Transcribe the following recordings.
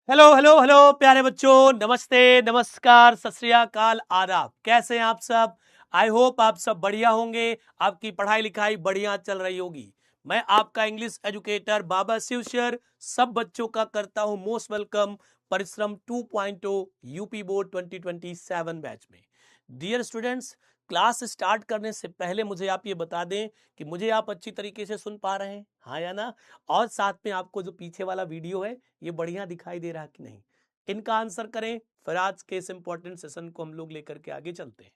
Hello hello hello प्यारे बच्चों, नमस्ते, नमस्कार, सत श्री अकाल, आदाब। कैसे हैं आप सब? आई होप आप सब बढ़िया होंगे। आपकी पढ़ाई लिखाई बढ़िया चल रही होगी। मैं आपका इंग्लिश एजुकेटर बाबा शिवशर सब बच्चों का करता हूं मोस्ट वेलकम परिश्रम 2.0 यूपी बोर्ड 2027 बैच में। डियर स्टूडेंट्स, क्लास स्टार्ट करने से पहले मुझे आप ये बता दें कि मुझे आप अच्छी तरीके से सुन पा रहे हैं, हाँ या ना? और साथ में आपको जो पीछे वाला वीडियो है ये बढ़िया दिखाई दे रहा कि नहीं, इनका आंसर करें। फिर आज के इस इंपॉर्टेंट सेशन को हम लोग लेकर के आगे चलते हैं।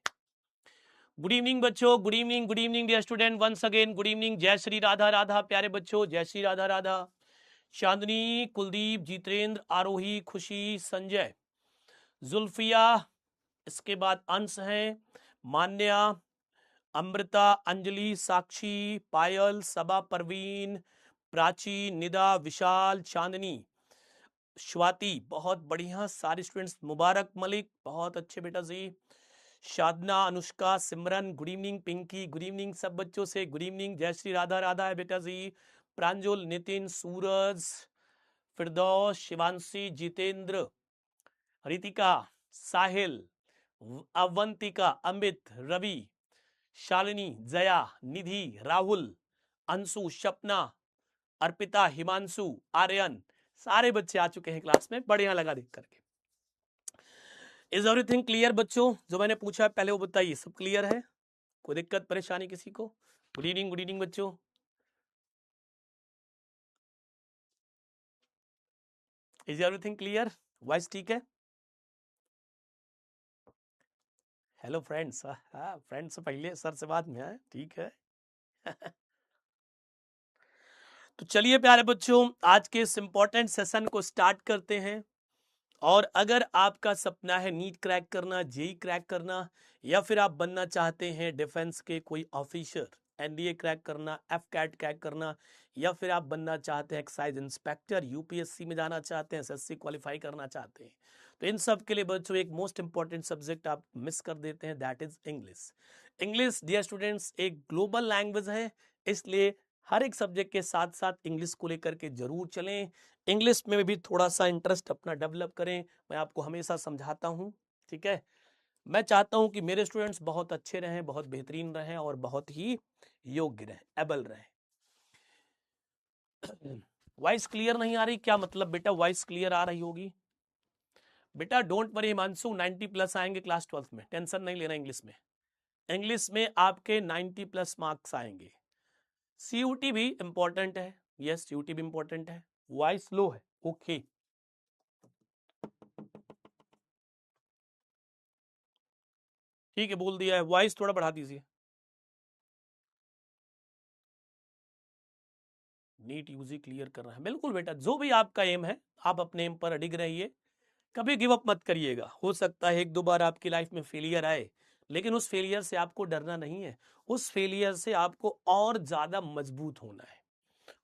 गुड इवनिंग बच्चों, good evening dear student, once again good evening. जय श्री राधा राधा प्यारे बच्चों, जय श्री राधा राधा। चांदनी, कुलदीप, जितेंद्र, आरोही, खुशी, संजय, जुल्फिया, इसके बाद अंश हैं, मान्या, अमृता, अंजलि, साक्षी, पायल, सबा, परवीन, प्राची, निदा, विशाल, चांदनी, स्वाति, बहुत बढ़िया सारे स्टूडेंट्स, मुबारक, मलिक, बहुत अच्छे बेटा जी, Shadna, Anushka, Simran, good evening, Pinky, good evening सब बच्चों से, गुड इवनिंग, जय श्री राधा राधा है बेटा जी, प्रांजल, नितिन, सूरज, फिरदौस, शिवांशी, जितेंद्र, रितिका, साहिल, अवंतिका, अमित, रवि, शालिनी, जया, निधि, राहुल, अंशु, सपना, अर्पिता, हिमांशु, आर्यन, सारे बच्चे आ चुके हैं क्लास में, बढ़िया लगा देख करके। इज एवरीथिंग क्लियर बच्चों? जो मैंने पूछा पहले वो बताइए, सब क्लियर है? कोई दिक्कत परेशानी किसी को? गुड इवनिंग बच्चों। Is everything clear? वॉइस ठीक है? हेलो फ्रेंड्स, फ्रेंड्स पहले सर से बाद में है, ठीक है। तो चलिए प्यारे बच्चों, आज के इस इंपॉर्टेंट सेशन को स्टार्ट करते हैं। और अगर आपका सपना है नीट क्रैक करना, जेई क्रैक करना, या फिर आप बनना चाहते हैं डिफेंस के कोई ऑफिसर, एनडीए क्रैक करना, एफ कैट क्रैक करना, या फिर आप बनना चाहते हैं एक्साइज इंस्पेक्टर, यूपीएससी में जाना चाहते हैं, एसएससी क्वालिफाई करना चाहते हैं, तो इन सब के लिए बच्चों एक मोस्ट इंपॉर्टेंट सब्जेक्ट आप मिस कर देते हैं, that is English. English dear students एक ग्लोबल लैंग्वेज है, इसलिए हर एक सब्जेक्ट के साथ साथ इंग्लिश को लेकर के जरूर चलें। इंग्लिश में भी थोड़ा सा इंटरेस्ट अपना डेवलप करें, मैं आपको हमेशा समझाता हूं, ठीक है। मैं चाहता हूं कि मेरे स्टूडेंट्स बहुत अच्छे रहें, बहुत बेहतरीन रहें और बहुत ही योग्य रहें, एबल रहें। वॉइस क्लियर नहीं आ रही? क्या मतलब बेटा, वॉइस क्लियर आ रही होगी बेटा? डोंट वरी हिमांशु, 90 प्लस आएंगे क्लास 12 में, टेंशन नहीं लेना। इंग्लिश में, इंग्लिश में आपके 90 प्लस मार्क्स आएंगे। सीयूटी भी इंपॉर्टेंट है, यस सीयूटी भी इंपॉर्टेंट है। वॉइस लो है, ओके ठीक है, बोल दिया है। वॉइस थोड़ा बढ़ा दीजिए। नीट यूजी क्लियर करना है, बिल्कुल बेटा, जो भी आपका एम है आप अपने एम पर अडिग रहिए, कभी गिव अप मत करिएगा। हो सकता है एक दो बार आपकी लाइफ में फेलियर आए, लेकिन उस फेलियर से आपको डरना नहीं है, उस फेलियर से आपको और ज्यादा मजबूत होना है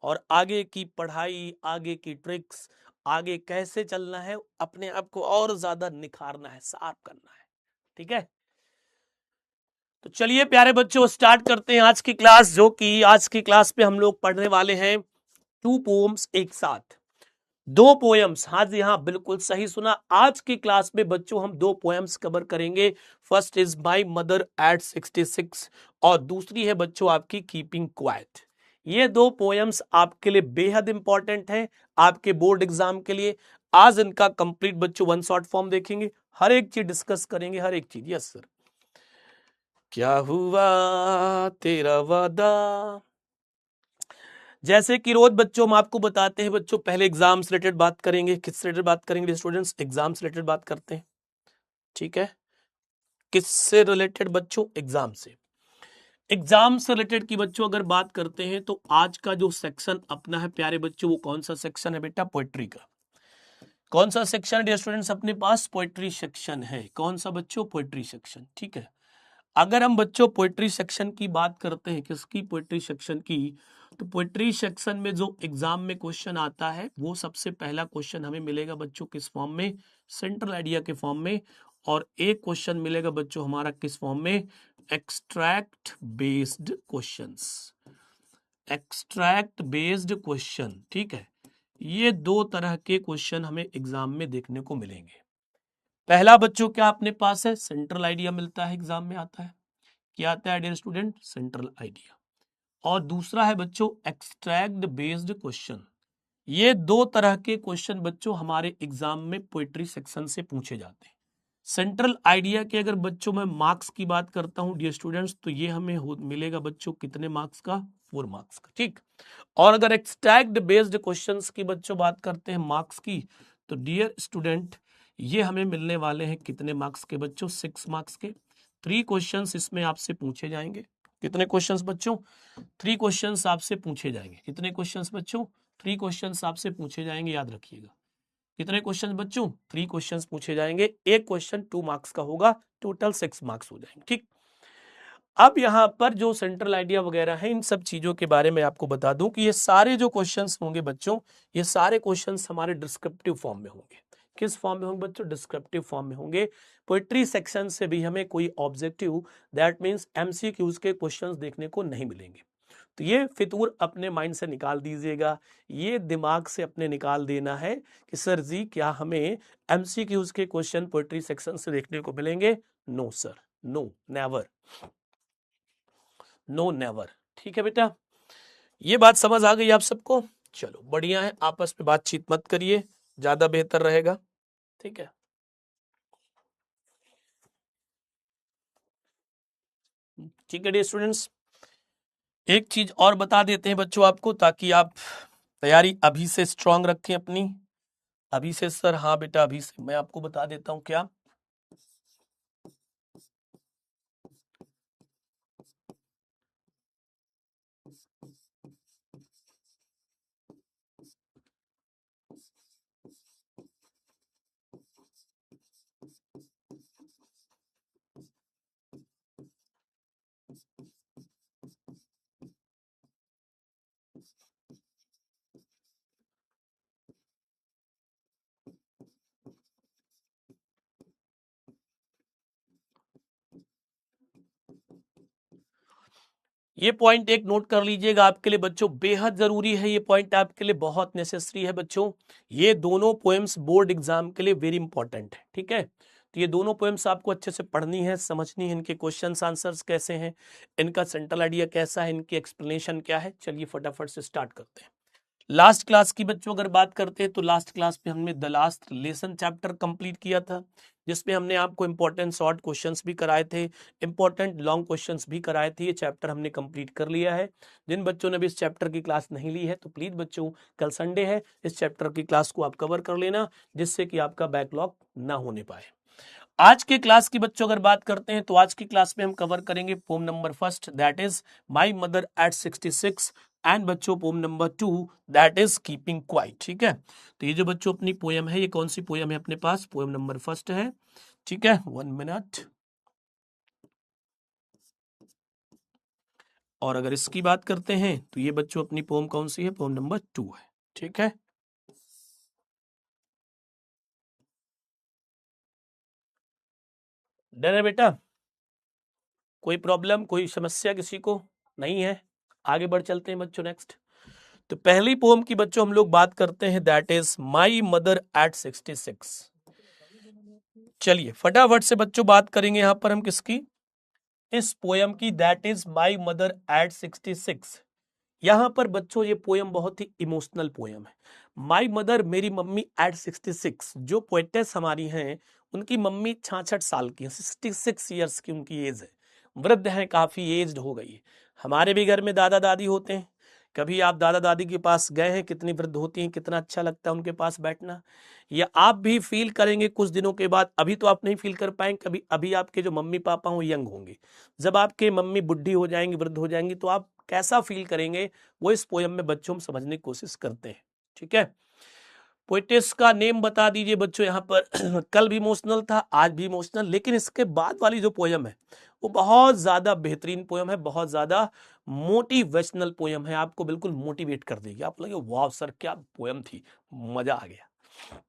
और आगे की पढ़ाई, आगे की ट्रिक्स, आगे कैसे चलना है, अपने आप को और ज्यादा निखारना है, साफ करना है, ठीक है। तो चलिए प्यारे बच्चों, स्टार्ट करते हैं आज की क्लास, जो कि आज की क्लास पे हम लोग पढ़ने वाले हैं 2 पोएम्स एक साथ, 2 पोएम्स। हाँ जी हाँ, बिल्कुल सही सुना। आज की क्लास में बच्चों हम 2 पोएम्स कवर करेंगे। First is my mother at 66 और दूसरी है बच्चों आपकी कीपिंग क्वाइट। ये 2 पोएम्स आपके लिए बेहद इंपॉर्टेंट हैं, आपके बोर्ड एग्जाम के लिए। आज इनका कंप्लीट बच्चों वन शॉट फॉर्म देखेंगे, हर एक चीज डिस्कस करेंगे, हर एक चीज। Yes sir. क्या हुआ तेरा वादा, जैसे कि रोज बच्चों हम आपको बताते हैं बच्चों, पहले एग्जाम से रिलेटेड बात करेंगे। किससे रिलेटेड बात करेंगे स्टूडेंट्स? एग्जाम से रिलेटेड बात करते हैं, ठीक है। किससे रिलेटेड बच्चों? एग्जाम से। एग्जाम से रिलेटेड की बच्चों अगर बात करते हैं तो आज का जो सेक्शन अपना है प्यारे बच्चों, वो कौन सा सेक्शन है बेटा? पोएट्री का। कौन सा सेक्शन है डियर स्टूडेंट्स अपने पास? पोएट्री सेक्शन है। कौन सा बच्चों? पोएट्री सेक्शन, ठीक है। अगर हम बच्चों पोएट्री सेक्शन की बात करते हैं, किसकी? पोएट्री सेक्शन की, तो पोएट्री सेक्शन में जो एग्जाम में क्वेश्चन आता है वो सबसे पहला क्वेश्चन हमें मिलेगा बच्चों किस फॉर्म में? सेंट्रल आइडिया के फॉर्म में। और एक क्वेश्चन मिलेगा बच्चों हमारा किस फॉर्म में? Extract based questions, extract based question, ठीक है। ये दो तरह के क्वेश्चन हमें एग्जाम में देखने को मिलेंगे। पहला बच्चों क्या अपने पास है, सेंट्रल आइडिया मिलता है, एग्जाम में आता है। क्या आता है डियर स्टूडेंट, सेंट्रल आइडिया। और दूसरा है बच्चों एक्सट्रैक्ट बेस्ड क्वेश्चन। ये दो तरह के क्वेश्चन बच्चों हमारे एग्जाम में पोएट्री सेक्शन से पूछे जाते हैं। सेंट्रल आइडिया के अगर बच्चों मैं मार्क्स की बात करता हूं डियर स्टूडेंट्स, तो ये हमें मिलेगा बच्चों कितने मार्क्स का, 4 मार्क्स का, ठीक। और अगर एक्सट्रैक्ट बेस्ड क्वेश्चंस की बच्चों बात करते हैं मार्क्स की, तो डियर स्टूडेंट ये हमें मिलने वाले हैं कितने मार्क्स के बच्चों, 6 मार्क्स के। 3 क्वेश्चंस इसमें आपसे पूछे जाएंगे। कितने क्वेश्चंस बच्चों, 3 क्वेश्चंस आपसे पूछे जाएंगे। कितने क्वेश्चंस बच्चों, 3 क्वेश्चंस आपसे पूछे जाएंगे, याद रखिएगा। कितने क्वेश्चन बच्चों, 3 क्वेश्चंस पूछे जाएंगे। एक क्वेश्चन 2 मार्क्स का होगा, टोटल 6 मार्क्स हो जाएंगे, ठीक। अब यहाँ पर जो सेंट्रल आइडिया वगैरह है, इन सब चीजों के बारे में आपको बता दूं कि ये सारे जो क्वेश्चंस होंगे बच्चों, ये सारे क्वेश्चंस हमारे डिस्क्रिप्टिव फॉर्म में होंगे। किस फॉर्म में होंगे बच्चों, डिस्क्रिप्टिव फॉर्म में होंगे। पोएट्री सेक्शन से भी हमें कोई ऑब्जेक्टिव, दैट मींस एमसीक्यूज के क्वेश्चंस देखने को नहीं मिलेंगे। तो ये फितूर अपने माइंड से निकाल दीजिएगा, ये दिमाग से अपने निकाल देना है कि सर जी क्या हमें एमसीक्यूज के क्वेश्चन पोएट्री सेक्शन से देखने को मिलेंगे। No sir, no, never, no never. ठीक है बेटा, ये बात समझ आ गई आप सबको। चलो बढ़िया है, आपस में बातचीत मत करिए, ज्यादा बेहतर रहेगा, ठीक है। ठीक है डियर स्टूडेंट्स, एक चीज और बता देते हैं बच्चों आपको, ताकि आप तैयारी अभी से स्ट्रांग रखें अपनी। अभी से सर, हाँ बेटा अभी से मैं आपको बता देता हूं क्या। ये पॉइंट एक नोट कर लीजिएगा आपके लिए बच्चों, बेहद जरूरी है ये पॉइंट, आपके लिए बहुत नेसेसरी है बच्चों। ये दोनों पोएम्स बोर्ड एग्जाम के लिए वेरी इंपॉर्टेंट है, ठीक है। तो ये दोनों पोएम्स आपको अच्छे से पढ़नी है, समझनी है, इनके क्वेश्चंस आंसर्स कैसे हैं, इनका सेंट्रल आइडिया कैसा है, इनकी एक्सप्लेनेशन क्या है। चलिए फटाफट से स्टार्ट करते हैं। लास्ट क्लास की बच्चों अगर बात करते हैं, तो लास्ट क्लास में हमने the last lesson chapter complete किया था, जिसमें हमने आपको इंपॉर्टेंट शॉर्ट क्वेश्चंस भी कराए थे, इंपॉर्टेंट लॉन्ग क्वेश्चंस भी कराए थे। ये चैप्टर हमने कंप्लीट कर लिया है। जिन बच्चों ने भी इस चैप्टर की क्लास नहीं ली है, तो प्लीज बच्चों कल संडे है, इस चैप्टर की क्लास को आप कवर कर लेना, जिससे कि आपका बैकलॉग ना होने पाए। आज के क्लास की बच्चों अगर बात करते हैं, तो आज की क्लास में हम कवर करेंगे poem number first, that is my mother at 66, and बच्चों poem number 2, that is keeping quiet. ठीक है, तो ये जो बच्चों अपनी पोयम है, ये कौन सी पोयम है अपने पास, पोयम नंबर फर्स्ट है। ठीक है, 1 मिनट। और अगर इसकी बात करते हैं, तो ये बच्चों अपनी पोम कौन सी है, पोम नंबर 2 है। ठीक है, डन है बेटा, कोई प्रॉब्लम, कोई समस्या किसी को नहीं है। आगे बढ़ चलते हैं बच्चों नेक्स्ट। तो पहली पोम की बच्चों हम लोग बात करते हैं, that is my mother at 66। चलिए फटाफट से बच्चों बात करेंगे यहां पर हम किसकी, इस पोयम की, that is my mother at 66। यहां पर बच्चों ये पोयम बहुत ही इमोशनल पोयम है। माई मदर, मेरी मम्मी एट 66, जो पोएटेस हमारी हैं, उनकी मम्मी 66 साल की है, 66 ईयर्स की उनकी एज है, वृद्ध हैं, काफी एज्ड हो गई है। हमारे भी घर में दादा दादी होते हैं, कभी आप दादा दादी के पास गए हैं, कितनी वृद्ध होती हैं, कितना अच्छा लगता है उनके पास बैठना। या आप भी फील करेंगे कुछ दिनों के बाद, अभी तो आप नहीं फील कर पाएंगे, कभी अभी आपके जो मम्मी पापा हो यंग होंगे, जब आपके मम्मी बुढ़ी हो जाएंगी, वृद्ध हो जाएंगी, तो आप कैसा फील करेंगे, वो इस पोयम में बच्चों हम समझने की कोशिश करते हैं। ठीक है, पोइटेस का नेम बता दीजिए बच्चों यहाँ पर। कल भी इमोशनल था, आज भी इमोशनल, लेकिन इसके बाद वाली जो पोयम है, वो बहुत ज्यादा बेहतरीन पोयम है, बहुत ज्यादा मोटिवेशनल पोयम है, आपको बिल्कुल मोटिवेट कर देगी। आप लगे वाह सर क्या पोयम थी, मजा आ गया।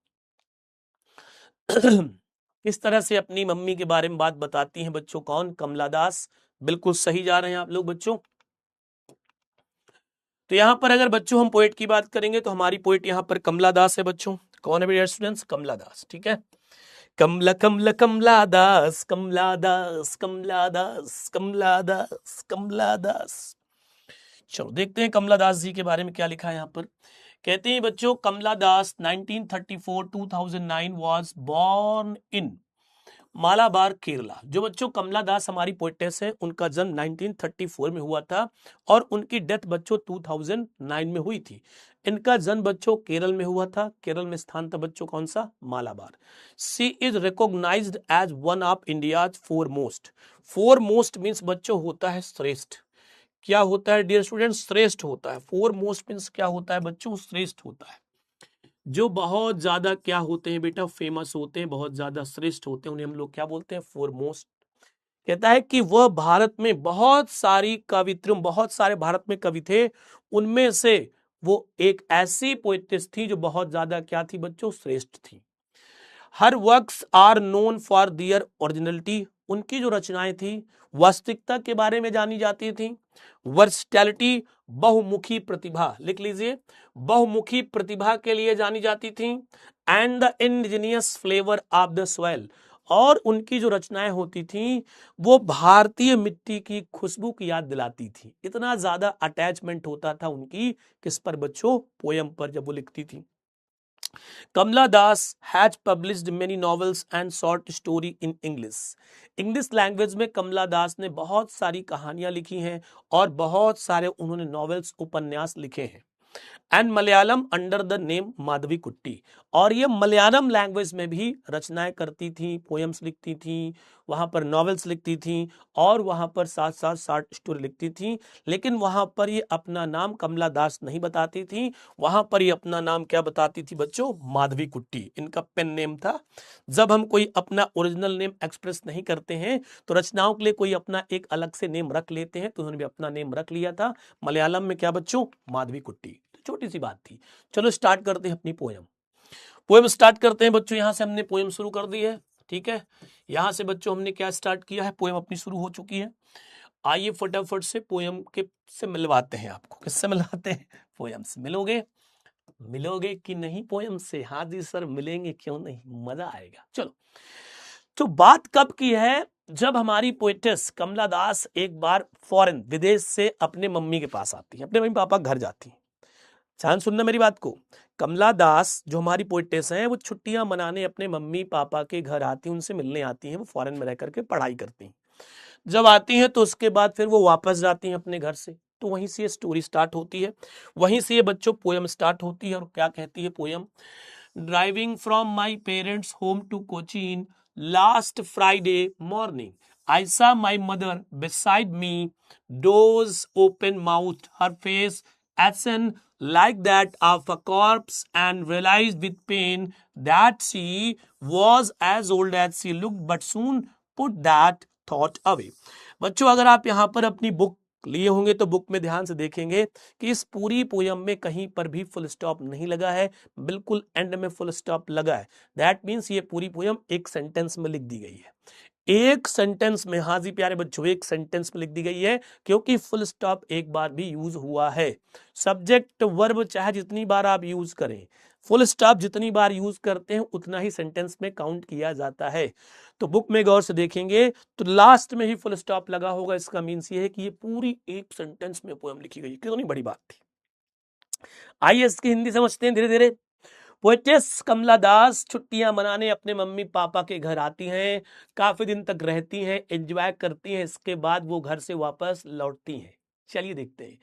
किस तरह से अपनी मम्मी के बारे में बात बताती हैं बच्चों, कौन, कमला दास। बिल्कुल सही जा रहे हैं आप लोग बच्चों। तो तो यहाँ पर अगर बच्चों हम पोएट की बात करेंगे तो हमारी पोएट यहाँ पर कमला दास है बच्चों। कौन है डियर स्टूडेंट्स? कमला दास। ठीक है, कमला कमला कमला दास, कमला दास, कमला दास, कमला दास, कमला दास। चलो देखते हैं कमला दास जी के बारे में क्या लिखा है यहाँ पर। कहते हैं बच्चों, कमला दास 1934-2009 was born in Malabar Kerala. जो बच्चों कमला दास हमारी पोएटेस है, उनका जन्म 1934 में हुआ था और उनकी डेथ बच्चों 2009 में हुई थी। इनका जन्म बच्चों केरल में हुआ था। केरल में स्थान था बच्चों कौन सा? Malabar. She is recognised as one of India's foremost. Foremost means बच्चों होता है श्रेष्ठ। क्या होता है डियर स्टूडेंट्स? श्रेष्ठ होता है। फोरमोस्ट मीन्स क्या होता है बच्चों? श्रेष्ठ होता है। जो बहुत ज्यादा क्या होते हैं बेटा? फेमस होते हैं, बहुत ज्यादा श्रेष्ठ होते हैं, उन्हें हम लोग क्या बोलते हैं? फोरमोस्ट। कहता है कि वह भारत में बहुत सारी कवित्रियों, बहुत सारे भारत में कवि थे, उनमें से वो एक ऐसी पोएटिस थी जो बहुत ज्यादा क्या थी बच्चों? श्रेष्ठ थी। Her works are known for their originality. उनकी जो रचनाएं थी वास्तविकता के बारे में जानी जाती थी। वर्सटैलिटी, बहुमुखी प्रतिभा, लिख लीजिए, बहुमुखी प्रतिभा के लिए जानी जाती थी। And the indigenous flavour of the soil, और उनकी जो रचनाएं होती थी वो भारतीय मिट्टी की खुशबू की याद दिलाती थी। इतना ज्यादा अटैचमेंट होता था उनकी किस पर बच्चों? पोयम पर, जब वो लिखती थी। Kamala Das has published many novels and short story in English. English language में कमला दास ने बहुत सारी कहानियां लिखी हैं और बहुत सारे उन्होंने नॉवेल्स, उपन्यास लिखे हैं। And Malayalam under the name Madhavi कुट्टी, और ये मलयालम लैंग्वेज में भी रचनाएं करती थी, पोएम्स लिखती थी, वहां पर नॉवेल्स लिखती थी और वहां पर साथ साथ शॉर्ट स्टोरी लिखती थी। लेकिन वहां पर ये अपना नाम कमला दास नहीं बताती थी, वहां पर ये अपना नाम क्या बताती थी बच्चों? माधवी कुट्टी, इनका पेन नेम था। जब हम कोई अपना ओरिजिनल नेम एक्सप्रेस नहीं करते हैं तो रचनाओं के लिए कोई अपना एक अलग से नेम रख लेते हैं, तो उन्होंने भी अपना नेम रख लिया था मलयालम में। क्या बच्चों? माधवी कुट्टी। छोटी सी बात थी। चलो स्टार्ट करते हैं अपनी पोएम। पोएम स्टार्ट करते हैं बच्चों। यहां से हमने पोएम शुरू कर दी है। ठीक है, यहां से बच्चों हमने क्या स्टार्ट किया है? पोएम अपनी शुरू हो चुकी है। आइए फटाफट से पोएम के से मिलवाते हैं आपको। किससे मिलवाते हैं? पोएम से। मिलोगे? मिलोगे कि नहीं पोएम से? हाँ जी सर मिलेंगे, क्यों नहीं, मजा आएगा। चलो, तो बात कब की है? जब हमारी पोएटेस कमला दास एक बार फॉरेन, विदेश से अपने मम्मी के पास आती है, अपने मम्मी पापा घर जाती है। ध्यान सुनना मेरी बात को। कमला दास जो हमारी पोएटेस हैं, वो छुट्टियां मनाने अपने मम्मी पापा के घर आती हैं, उनसे मिलने आती हैं। वो फॉरेन में रह करके पढ़ाई करती हैं। जब आती हैं तो उसके बाद फिर वो वापस जाती हैं अपने घर से। तो वहीं से ये स्टोरी स्टार्ट होती है, वहीं से ये बच्चों पोएम स्टार्ट होती है। और क्या कहती है poem? Driving from my parents home to Cochin last Friday morning, I saw my mother beside me, doors open mouth, her face ashen like that of a corpse, and realized with pain that she was as old as she looked, but soon put that thought away. बच्चों अगर आप यहाँ पर अपनी book लिए होंगे तो book में ध्यान से देखेंगे कि इस पूरी पोयम में कहीं पर भी फुल स्टॉप नहीं लगा है, बिल्कुल एंड में फुल स्टॉप लगा है। दैट मीन्स ये पूरी पोयम एक सेंटेंस में लिख दी गई है। एक सेंटेंस में, हाँ जी प्यारे बच्चों, एक सेंटेंस में लिख दी गई है, क्योंकि फुल स्टॉप एक बार भी यूज हुआ है। सब्जेक्ट वर्ब चाहे जितनी बार आप यूज करें, फुल स्टॉप जितनी बार यूज करते हैं उतना ही सेंटेंस में काउंट किया जाता है। तो बुक में गौर से देखेंगे तो लास्ट में ही फुल स्टॉप लगा होगा। इसका मीन्स ये है कि ये पूरी एक सेंटेंस में पोएम लिखी गई। कितनी बड़ी बात थी। आइए इसकी हिंदी समझते हैं धीरे धीरे। पोएटेस कमला दास छुट्टियां मनाने अपने मम्मी पापा के घर आती हैं, काफी दिन तक रहती हैं, एंजॉय करती हैं, इसके बाद वो घर से वापस लौटती हैं। चलिए देखते हैं।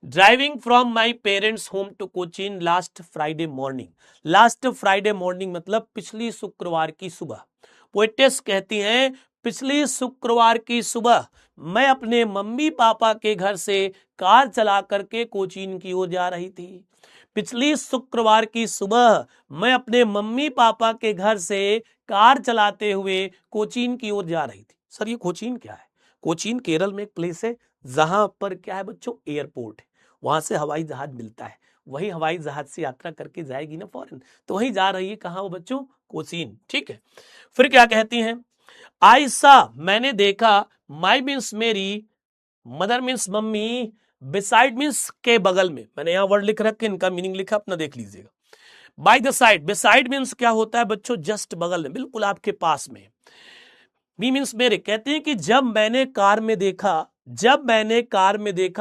Driving from my parents home to Cochin last Friday morning. Last Friday morning मतलब पिछली शुक्रवार की सुबह। पोएटेस कहती हैं पिछली शुक्रवार की सुबह मैं अपने मम्मी पापा के घर से कार चला करके कोचीन की ओर जा रही थी। पिछली शुक्रवार की सुबह मैं अपने मम्मी पापा के घर से कार चलाते हुए कोचीन की ओर जा रही थी। सर ये कोचीन क्या है? कोचीन केरल में एक प्लेस है जहां पर क्या है बच्चों? एयरपोर्ट है, वहां से हवाई जहाज मिलता है। वही हवाई जहाज से यात्रा करके जाएगी ना फॉरेन, तो वहीं जा रही है। कहाँ वो बच्चों? कोचीन। ठीक है, फिर क्या कहती हैं? आयसा मैंने देखा, माई मीन्स मेरी, mother means mummy, beside means के बगल में, मैंने यहां वर्ड लिख रखा है, इनका मीनिंग लिखा, अपना देख लीजिएगा। By the side, beside means क्या होता है बच्चों, जस्ट बगल में, बिल्कुल आपके पास में। मी मीन्स मेरे, कहते हैं कि जब मैंने कार में देखा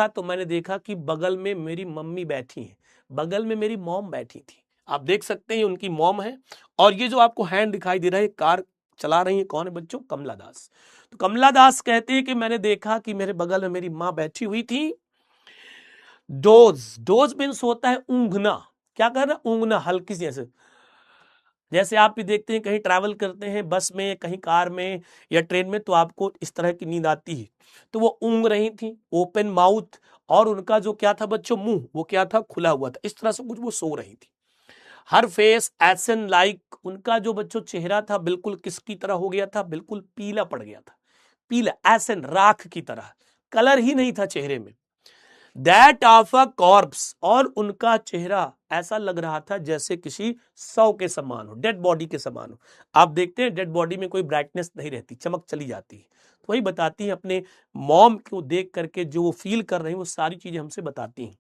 तो मैंने देखा कि बगल में मेरी मम्मी बैठी है, बगल में मेरी मॉम बैठी थी। आप देख सकते हैं उनकी मॉम है, और ये जो आपको हैंड दिखाई दे रहा है, कार चला रही है, कौन है बच्चों, कमला दास। तो कमला दास कहते हैं कि मैंने देखा कि मेरे बगल में मेरी माँ बैठी हुई थी। डोज मीन्स होता है ऊँघना, क्या करना, ऊँघना, हल्की सी ऐसे, जैसे आप भी देखते हैं कहीं ट्रैवल करते हैं बस में, कहीं कार में या ट्रेन में, तो आपको इस तरह की नींद आती है। तो वो ऊँघ रही थी, ओपन माउथ, और उनका जो क्या था बच्चों, मुंह, वो क्या था, खुला हुआ था, इस तरह से कुछ वो सो रही थी। हर फेस एसन लाइक, उनका जो बच्चों चेहरा था बिल्कुल किसकी तरह हो गया था, बिल्कुल पीला पड़ गया था, पीला, एसन, राख की तरह, कलर ही नहीं था चेहरे में। दैट ऑफ अ कॉर्प्स, और उनका चेहरा ऐसा लग रहा था जैसे किसी शव के समान हो, डेड बॉडी के समान हो। आप देखते हैं डेड बॉडी में कोई ब्राइटनेस नहीं रहती, चमक चली जाती है, तो वही बताती है अपने मॉम को देख करके जो वो फील कर रही हैं, वो सारी चीजें हमसे बताती हैं।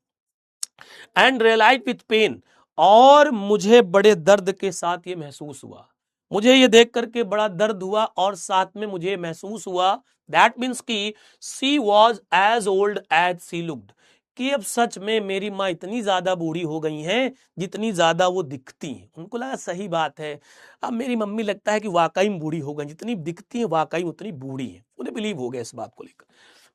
एंड रियलाइज विथ पेन, और मुझे बड़े दर्द के साथ ये महसूस हुआ, मुझे ये देख करके बड़ा दर्द हुआ, और साथ में मुझे महसूस हुआ, दैट मीन्स की she was as old as she looked, कि अब सच में मेरी माँ इतनी ज्यादा बूढ़ी हो गई हैं जितनी ज्यादा वो दिखती हैं। उनको लगा सही बात है, अब मेरी मम्मी लगता है कि वाकई में बूढ़ी हो गई, जितनी दिखती है वाकई उतनी बूढ़ी है, उन्हें बिलीव हो गया इस बात को लेकर।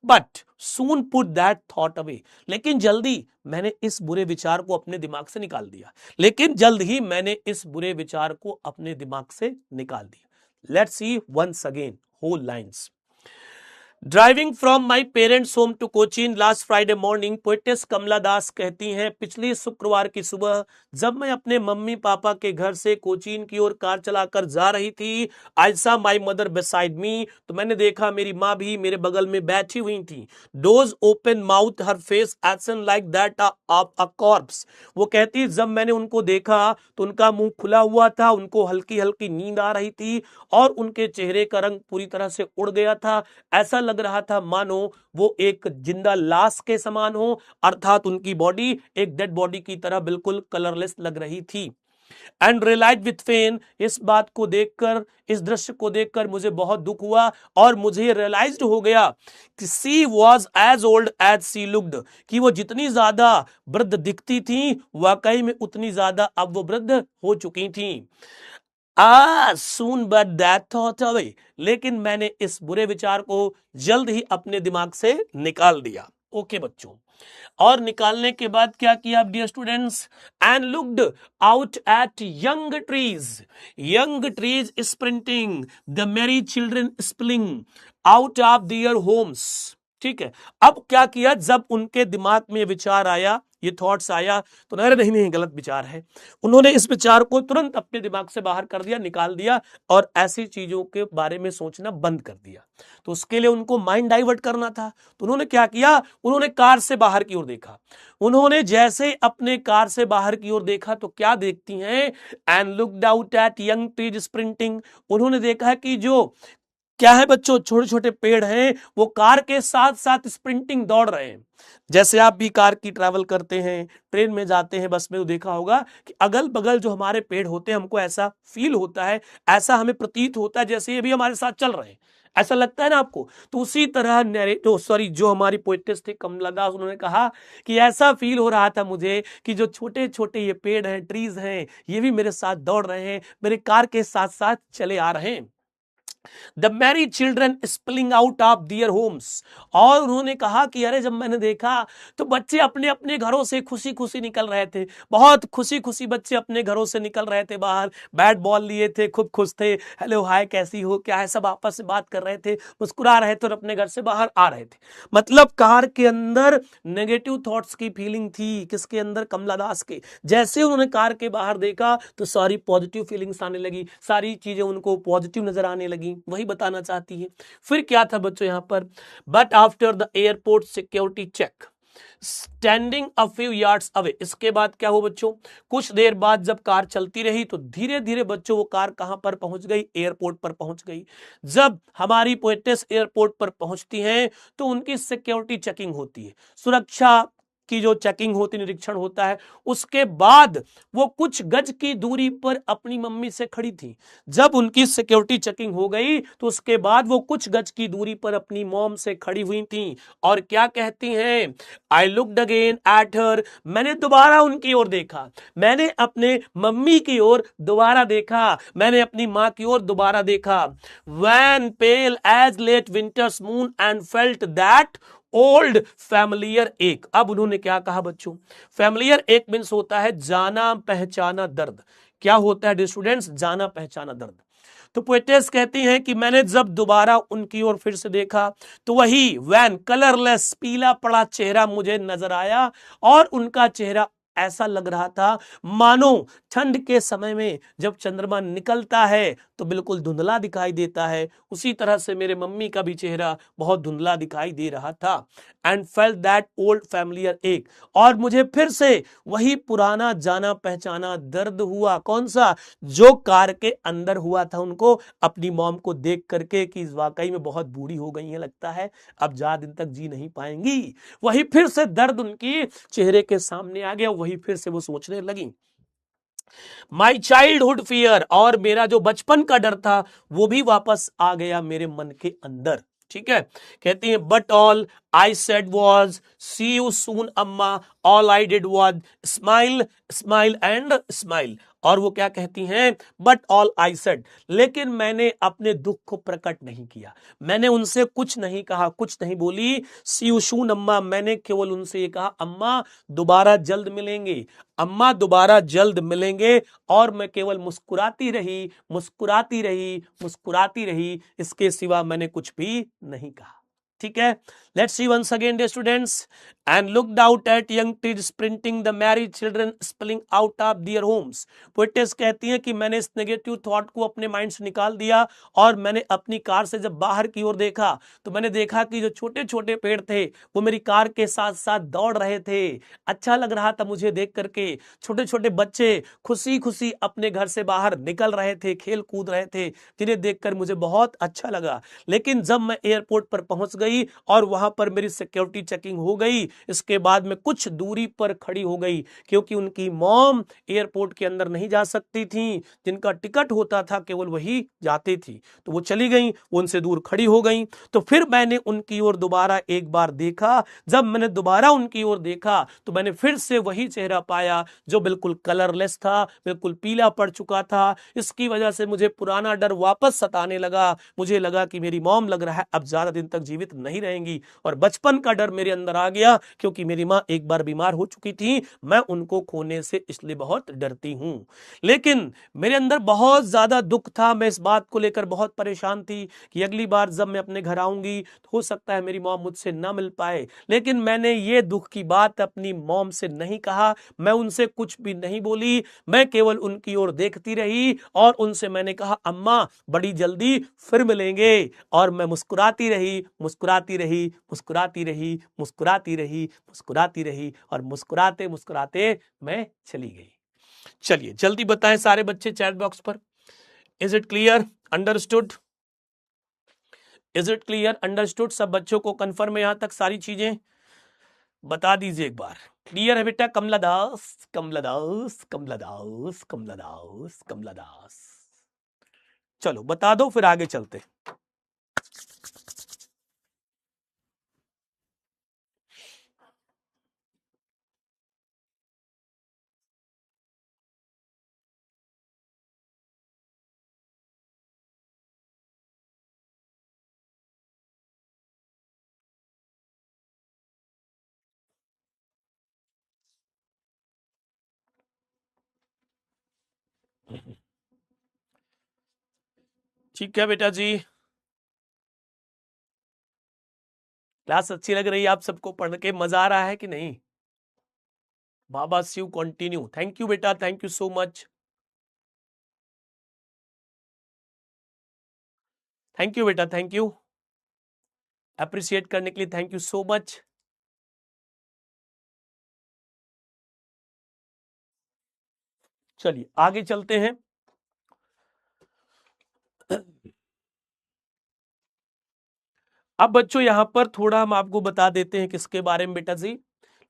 But soon put that thought away, लेकिन जल्दी मैंने इस बुरे विचार को अपने दिमाग से निकाल दिया, लेकिन जल्द ही मैंने इस बुरे विचार को अपने दिमाग से निकाल दिया। Let's see once again whole lines. Driving from my parents home to Cochin last Friday morning, poetess Kamala Das कहती हैं, पिछले शुक्रवार की सुबह जब मैं अपने मम्मी पापा के घर से कोचीन की ओर कार चलाकर जा रही थी, आई सा माई मदर बिसाइड मी, तो मैंने देखा मेरी माँ भी मेरे बगल में बैठी हुई थी। Dose open mouth, her face action like that of a corps, वो कहती जब मैंने उनको देखा तो उनका मुंह खुला हुआ था, उनको हल्की हल्की नींद आ रही थी, और उनके चेहरे का रंग पूरी तरह से उड़ गया था, ऐसा लग रहा था मानो वो एक जिंदा लाश के समान हो, अर्थात उनकी बॉडी एक डेड बॉडी की तरह बिल्कुल कलरलेस लग रही थी। एंड रियलाइज विथ पेन, इस बात को देखकर, इस दृश्य को देखकर मुझे बहुत दुख हुआ, और मुझे रियलाइज्ड हो गया कि she was as old as she looked, कि वो जितनी ज्यादा वृद्ध दिखती थी वाकई में उतनी ज्यादा अब वो वृद्ध हो चुकी थी। Soon but that thought away, लेकिन मैंने इस बुरे विचार को जल्द ही अपने दिमाग से निकाल दिया। ओके बच्चों, और निकालने के बाद क्या किया dear students, and looked out at young trees sprinting, the merry children spilling out of their homes. ठीक है, अब क्या किया, जब उनके दिमाग में विचार आया, ये थॉट्स आया, तो नहीं गलत विचार है, उन्होंने इस विचार को तुरंत अपने दिमाग से बाहर कर दिया, निकाल दिया, और ऐसी चीजों के बारे में सोचना बंद कर दिया। तो उसके लिए उनको माइंड डाइवर्ट करना था, तो उन्होंने क्या किया, उन्होंने कार से बाहर की ओर देखा। उन्होंने जैसे अपने कार से बाहर की ओर देखा तो क्या देखती हैं, and looked out at young trees sprinting, उन्होंने देखा कि जो क्या है बच्चों, छोटे छोटे पेड़ हैं, वो कार के साथ साथ स्प्रिंटिंग दौड़ रहे हैं। जैसे आप भी कार की ट्रैवल करते हैं, ट्रेन में जाते हैं, बस में, तो देखा होगा कि अगल बगल जो हमारे पेड़ होते हैं, हमको ऐसा फील होता है, ऐसा हमें प्रतीत होता है जैसे ये भी हमारे साथ चल रहे हैं, ऐसा लगता है ना आपको। तो उसी तरह जो हमारी पोएटेस थी कमला दास, उन्होंने कहा कि ऐसा फील हो रहा था मुझे कि जो छोटे छोटे ये पेड़ हैं, ट्रीज हैं, ये भी मेरे साथ दौड़ रहे हैं, मेरे कार के साथ साथ चले आ रहे हैं। The merry children spilling out of their homes, और उन्होंने कहा कि अरे जब मैंने देखा तो बच्चे अपने अपने घरों से खुशी खुशी निकल रहे थे, बहुत खुशी खुशी बच्चे अपने घरों से निकल रहे थे बाहर, बैट बॉल लिए थे, खूब खुश थे, हेलो हाय कैसी हो, क्या है, सब आपस में बात कर रहे थे, मुस्कुरा रहे थे, और अपने घर से बाहर आ रहे थे। मतलब कार के अंदर नेगेटिव थॉट्स की फीलिंग थी, किसके अंदर, कमला दास के। जैसे उन्होंने कार के बाहर देखा तो सारी पॉजिटिव फीलिंग्स आने लगी, सारी चीजें उनको पॉजिटिव नजर आने लगी, वही बताना चाहती है। फिर क्या था बच्चों यहां पर, but after the airport security check, standing a few yards away. इसके बाद क्या हुआ बच्चों, कुछ देर बाद जब कार चलती रही तो धीरे धीरे बच्चों वो कार कहां पर पहुंच गई, एयरपोर्ट पर पहुंच गई। जब हमारी पोएटिस एयरपोर्ट पर पहुंचती हैं तो उनकी सिक्योरिटी चेकिंग होती है, सुरक्षा की जो चेकिंग होती, निरीक्षण होता है। उसके बाद वो कुछ गज की दूरी पर अपनी मम्मी से खड़ी थी। जब उनकी सिक्योरिटी चेकिंग हो गई तो उसके बाद वो कुछ गज की दूरी पर अपनी मॉम से खड़ी हुई थी और क्या कहती हैं, आई लुक्ड अगेन एट हर। मैंने दोबारा उनकी ओर देखा, मैंने अपने मम्मी की ओर दोबारा देखा, मैंने अपनी मां की ओर दोबारा देखा। Wan pale as late winter's moon and felt that old familiar ache. अब उन्होंने क्या कहा बच्चों, फैमिलियर एक मीन्स होता है जाना पहचाना दर्द। क्या होता है स्टूडेंट्स, जाना पहचाना दर्द। तो पोएटेस कहती हैं कि मैंने जब दोबारा उनकी ओर फिर से देखा तो वही वैन कलरलेस पीला पड़ा चेहरा मुझे नजर आया और उनका चेहरा ऐसा लग रहा था मानो ठंड के समय में जब चंद्रमा निकलता है तो बिल्कुल धुंधला दिखाई देता है, उसी तरह से मेरे मम्मी का भी चेहरा बहुत धुंधला दिखाई दे रहा था। And felt that old familiar एक, और मुझे फिर से वही पुराना जाना पहचाना दर्द हुआ। कौन सा, जो कार के अंदर हुआ था उनको अपनी मॉम को देख करके कि वाकई में बहुत बूढ़ी हो गई है, लगता है अब ज्यादा दिन तक जी नहीं पाएंगी। वही फिर से दर्द उनकी चेहरे के सामने आ गया, वही फिर से वो सोचने लगी। माई चाइल्डहुड फियर, और मेरा जो बचपन का डर था वो भी वापस आ गया मेरे मन के अंदर। ठीक है, कहती है but all I said was see you soon अम्मा, all I did was smile smile and smile. और वो क्या कहती हैं, बट ऑल आई सेड, लेकिन मैंने अपने दुख को प्रकट नहीं किया, मैंने उनसे कुछ नहीं कहा, कुछ नहीं बोली। सी यू सून अम्मा, मैंने केवल उनसे ये कहा अम्मा दोबारा जल्द मिलेंगे, अम्मा दोबारा जल्द मिलेंगे। और मैं केवल मुस्कुराती रही, मुस्कुराती रही, मुस्कुराती रही, इसके सिवा मैंने कुछ भी नहीं कहा। ठीक है, let's see once again dear students. And looked out at young trees sprinting the married children spilling out of their homes. Poetess कहती हैं कि मैंने इस नेगेटिव थॉट को अपने माइंड से निकाल दिया और मैंने अपनी कार से जब बाहर की ओर देखा तो मैंने देखा कि जो छोटे छोटे पेड़ थे वो मेरी कार के साथ साथ दौड़ रहे थे। अच्छा लग रहा था मुझे देख करके, छोटे छोटे बच्चे खुशी खुशी अपने घर से बाहर निकल रहे थे, खेल कूद रहे थे, जिन्हें देखकर मुझे बहुत अच्छा लगा। लेकिन जब मैं एयरपोर्ट पर पहुंच गई और वहां पर मेरी सिक्योरिटी चेकिंग हो गई, इसके बाद मैं कुछ दूरी पर खड़ी हो गई, क्योंकि उनकी मॉम एयरपोर्ट के अंदर नहीं जा सकती थी, जिनका टिकट होता था केवल वही जाती थी, तो वो चली गई, वो उनसे दूर खड़ी हो गई। तो फिर मैंने उनकी ओर दोबारा एक बार देखा, जब मैंने दोबारा उनकी ओर देखा तो मैंने फिर से वही चेहरा पाया जो बिल्कुल कलरलेस था, बिल्कुल पीला पड़ चुका था। इसकी वजह से मुझे पुराना डर वापस सताने लगा, मुझे लगा कि मेरी मॉम लग रहा है अब ज्यादा दिन तक जीवित नहीं रहेंगी, और बचपन का डर मेरे अंदर आ गया क्योंकि मेरी माँ एक बार बीमार हो चुकी थी, मैं उनको खोने से इसलिए बहुत डरती हूँ। लेकिन मेरे अंदर बहुत ज्यादा दुख था, मैं इस बात को लेकर बहुत परेशान थी कि अगली बार जब मैं अपने घर आऊंगी तो हो सकता है मेरी मॉम मुझसे ना मिल पाए। लेकिन मैंने ये दुख की बात अपनी मॉम से नहीं कहा, मैं उनसे कुछ भी नहीं बोली, मैं केवल उनकी ओर देखती रही और उनसे मैंने कहा अम्मा बड़ी जल्दी फिर मिलेंगे। और मैं मुस्कुराती रही, मुस्कुराती रही, मुस्कुराती रही, मुस्कुराती रही, मुस्कुराती रही, और मुस्कुराते मुस्कुराते मैं चली गई। चलिए जल्दी बताएं सारे बच्चे चैट बॉक्स पर, is it clear, understood, is it clear, understood? सब बच्चों को कंफर्म है यहां तक सारी चीजें? बता दीजिए एक बार। क्लियर है बेटा? कमला दास, कमला दास, कमला दास, कमला दास, कमला दास, चलो बता दो फिर आगे चलते। ठीक है बेटा जी, क्लास अच्छी लग रही है आप सबको? पढ़ के मजा आ रहा है कि नहीं? बाबा शिव कंटिन्यू, थैंक यू बेटा, thank you so much, thank you बेटा, थैंक यू, अप्रिशिएट करने के लिए थैंक यू सो मच। चलिए आगे चलते हैं। अब बच्चों यहां पर थोड़ा हम आपको बता देते हैं किसके बारे में बेटा जी,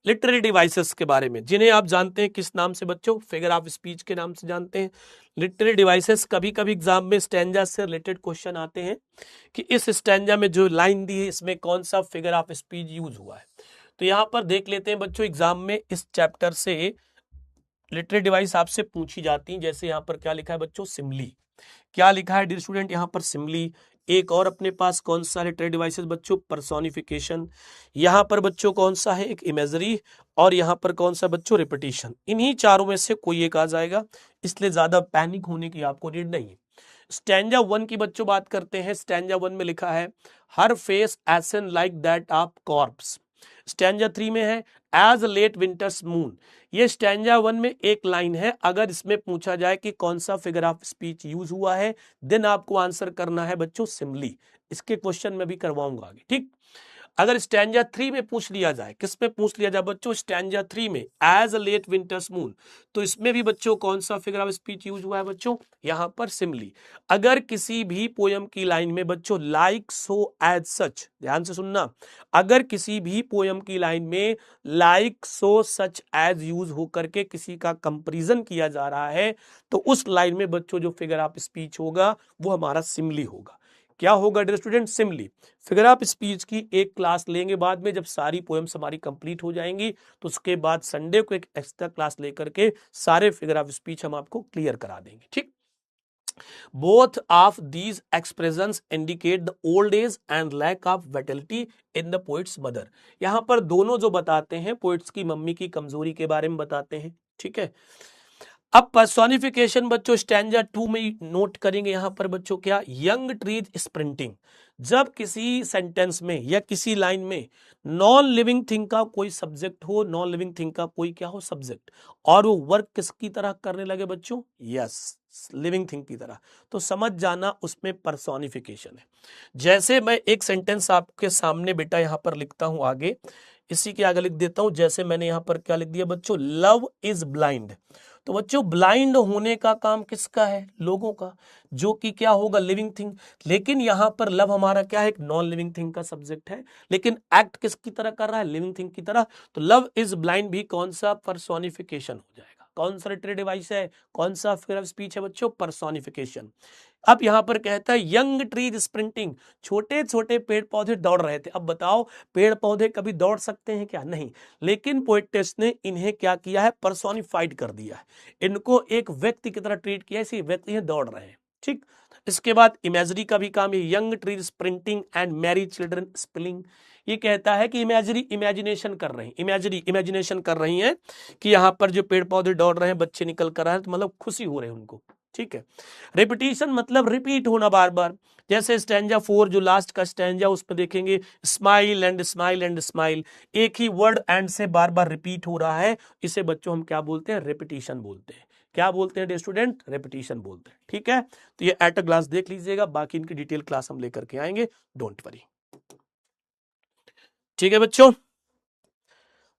लिटरेरी डिवाइसेस के बारे में, जिन्हें आप जानते हैं किस नाम से बच्चों, फिगर ऑफ स्पीच के नाम से जानते हैं। लिटरेरी डिवाइसेस, कभी कभी एग्जाम में स्टैंजा से रिलेटेड क्वेश्चन आते हैं कि इस स्टैंजा में जो लाइन दी है इसमें कौन सा फिगर ऑफ स्पीच यूज हुआ है। तो यहां पर देख लेते हैं बच्चों, एग्जाम में इस चैप्टर से लिटरेरी डिवाइस आपसे पूछी जाती है। जैसे यहां पर क्या लिखा है बच्चों, सिमली। क्या लिखा है डियर स्टूडेंट यहाँ पर, सिमली। एक और अपने पास कौन सा लिटरेरी डिवाइसेस बच्चों, पर्सोनिफिकेशन। यहाँ पर बच्चों कौन सा है, एक इमेजरी। और यहाँ पर कौन सा बच्चों, रिपीटिशन। इन्हीं चारों में से कोई एक आ जाएगा, इसलिए ज्यादा पैनिक होने की आपको नीड नहीं है। स्टैंजा 1 की बच्चों बात करते हैं। स्टैंजा 1 में लिखा है her face ashen like that of corpse. Stanza 3 में है एज लेट विंटर्स मून। ये स्टैंजा 1 में एक लाइन है। अगर इसमें पूछा जाए कि कौन सा फिगर ऑफ स्पीच यूज हुआ है, देन आपको आंसर करना है बच्चों सिमली। इसके क्वेश्चन में भी करवाऊंगा आगे, ठीक। अगर स्टैंजा 3 में पूछ लिया जाए, किस में पूछ लिया जाए बच्चों, स्टैंजा 3 में as a late winter's moon, तो इसमें भी बच्चों कौन सा फिगर ऑफ स्पीच यूज हुआ है बच्चों, यहां पर सिमली। अगर किसी भी पोयम की लाइन में बच्चों लाइक सो एज सच, ध्यान से सुनना, अगर किसी भी पोयम की लाइन में like so such as use होकर के किसी का कंपैरिजन किया जा रहा है, तो उस लाइन में बच्चों जो फिगर ऑफ स्पीच होगा वो हमारा सिमली होगा। क्या होगा dear student, simile. Figure of speech की एक क्लास लेंगे बाद में, जब सारी पोएम्स हमारी कंप्लीट हो जाएंगी, तो उसके बाद संडे को एक एक्स्ट्रा क्लास लेकर के सारे फिगर ऑफ स्पीच हम आपको क्लियर करा देंगे, ठीक। Both of these expressions indicate the old age and lack of vitality in the poet's mother. यहां पर दोनों जो बताते हैं पोइट्स की मम्मी की कमजोरी के बारे में बताते हैं, ठीक है। अब पर्सोनिफिकेशन बच्चों स्टैंजा 2 में नोट करेंगे यहां पर बच्चों क्या, यंग ट्रीज स्प्रिंटिंग। जब किसी सेंटेंस में या किसी लाइन में नॉन लिविंग थिंग का कोई सब्जेक्ट हो, नॉन लिविंग थिंग का कोई क्या हो सब्जेक्ट, और वो वर्क किसकी तरह करने लगे बच्चों, यस लिविंग थिंग की तरह, तो समझ जाना उसमें पर्सोनिफिकेशन है। जैसे मैं एक सेंटेंस आपके सामने बेटा यहां पर लिखता हूं आगे, इसी के आगे लिख देता हूं। जैसे मैंने यहां पर क्या लिख दिया बच्चों, लव इज ब्लाइंड। तो बच्चों ब्लाइंड होने का काम किसका है, लोगों का, जो कि क्या होगा, लिविंग थिंग। लेकिन यहां पर लव हमारा क्या है, एक नॉन लिविंग थिंग का सब्जेक्ट है, लेकिन एक्ट किसकी तरह कर रहा है, लिविंग थिंग की तरह। तो लव इज ब्लाइंड भी कौन सा, पर्सोनिफिकेशन हो जाएगा। कौन सा लिटरेरी डिवाइस है, कौन सा फिगर ऑफ स्पीच है बच्चों, पर्सोनिफिकेशन। अब यहां पर कहता है यंग ट्रीज स्प्रिंटिंग, छोटे छोटे पेड़ पौधे दौड़ रहे थे। अब बताओ पेड़ पौधे कभी दौड़ सकते हैं क्या, नहीं। लेकिन पोएटेस ने इन्हें क्या किया है, पर्सोनिफाइड कर दिया है, इनको एक व्यक्ति की तरह ट्रीट किया, इसी व्यक्ति ये दौड़ रहे हैं, ठीक। इसके बाद इमेजरी का भी काम है, young trees sprinting and Mary children spilling. ये कहता है कि इमेजरी इमेजिनेशन कर रहे हैं, इमेजरी इमेजिनेशन कर रही हैं कि यहाँ पर जो पेड़ पौधे दौड़ रहे हैं, बच्चे निकल कर रहे हैं, तो मतलब खुशी हो रही है उनको, ठीक है। रिपीटिशन मतलब रिपीट होना बार बार। जैसे स्टैंजा 4 जो लास्ट का स्टैंजा, उस पर देखेंगे smile and smile and smile, एक ही वर्ड एंड से बार बार रिपीट हो रहा है, इसे बच्चों हम क्या बोलते हैं, रिपीटिशन बोलते हैं। क्या बोलते हैं स्टूडेंट, रिपीटिशन बोलते हैं, ठीक है। तो ये एट अ ग्लास देख लीजिएगा, बाकी इनकी डिटेल क्लास हम लेकर के आएंगे, डोंट वरी, ठीक है बच्चों।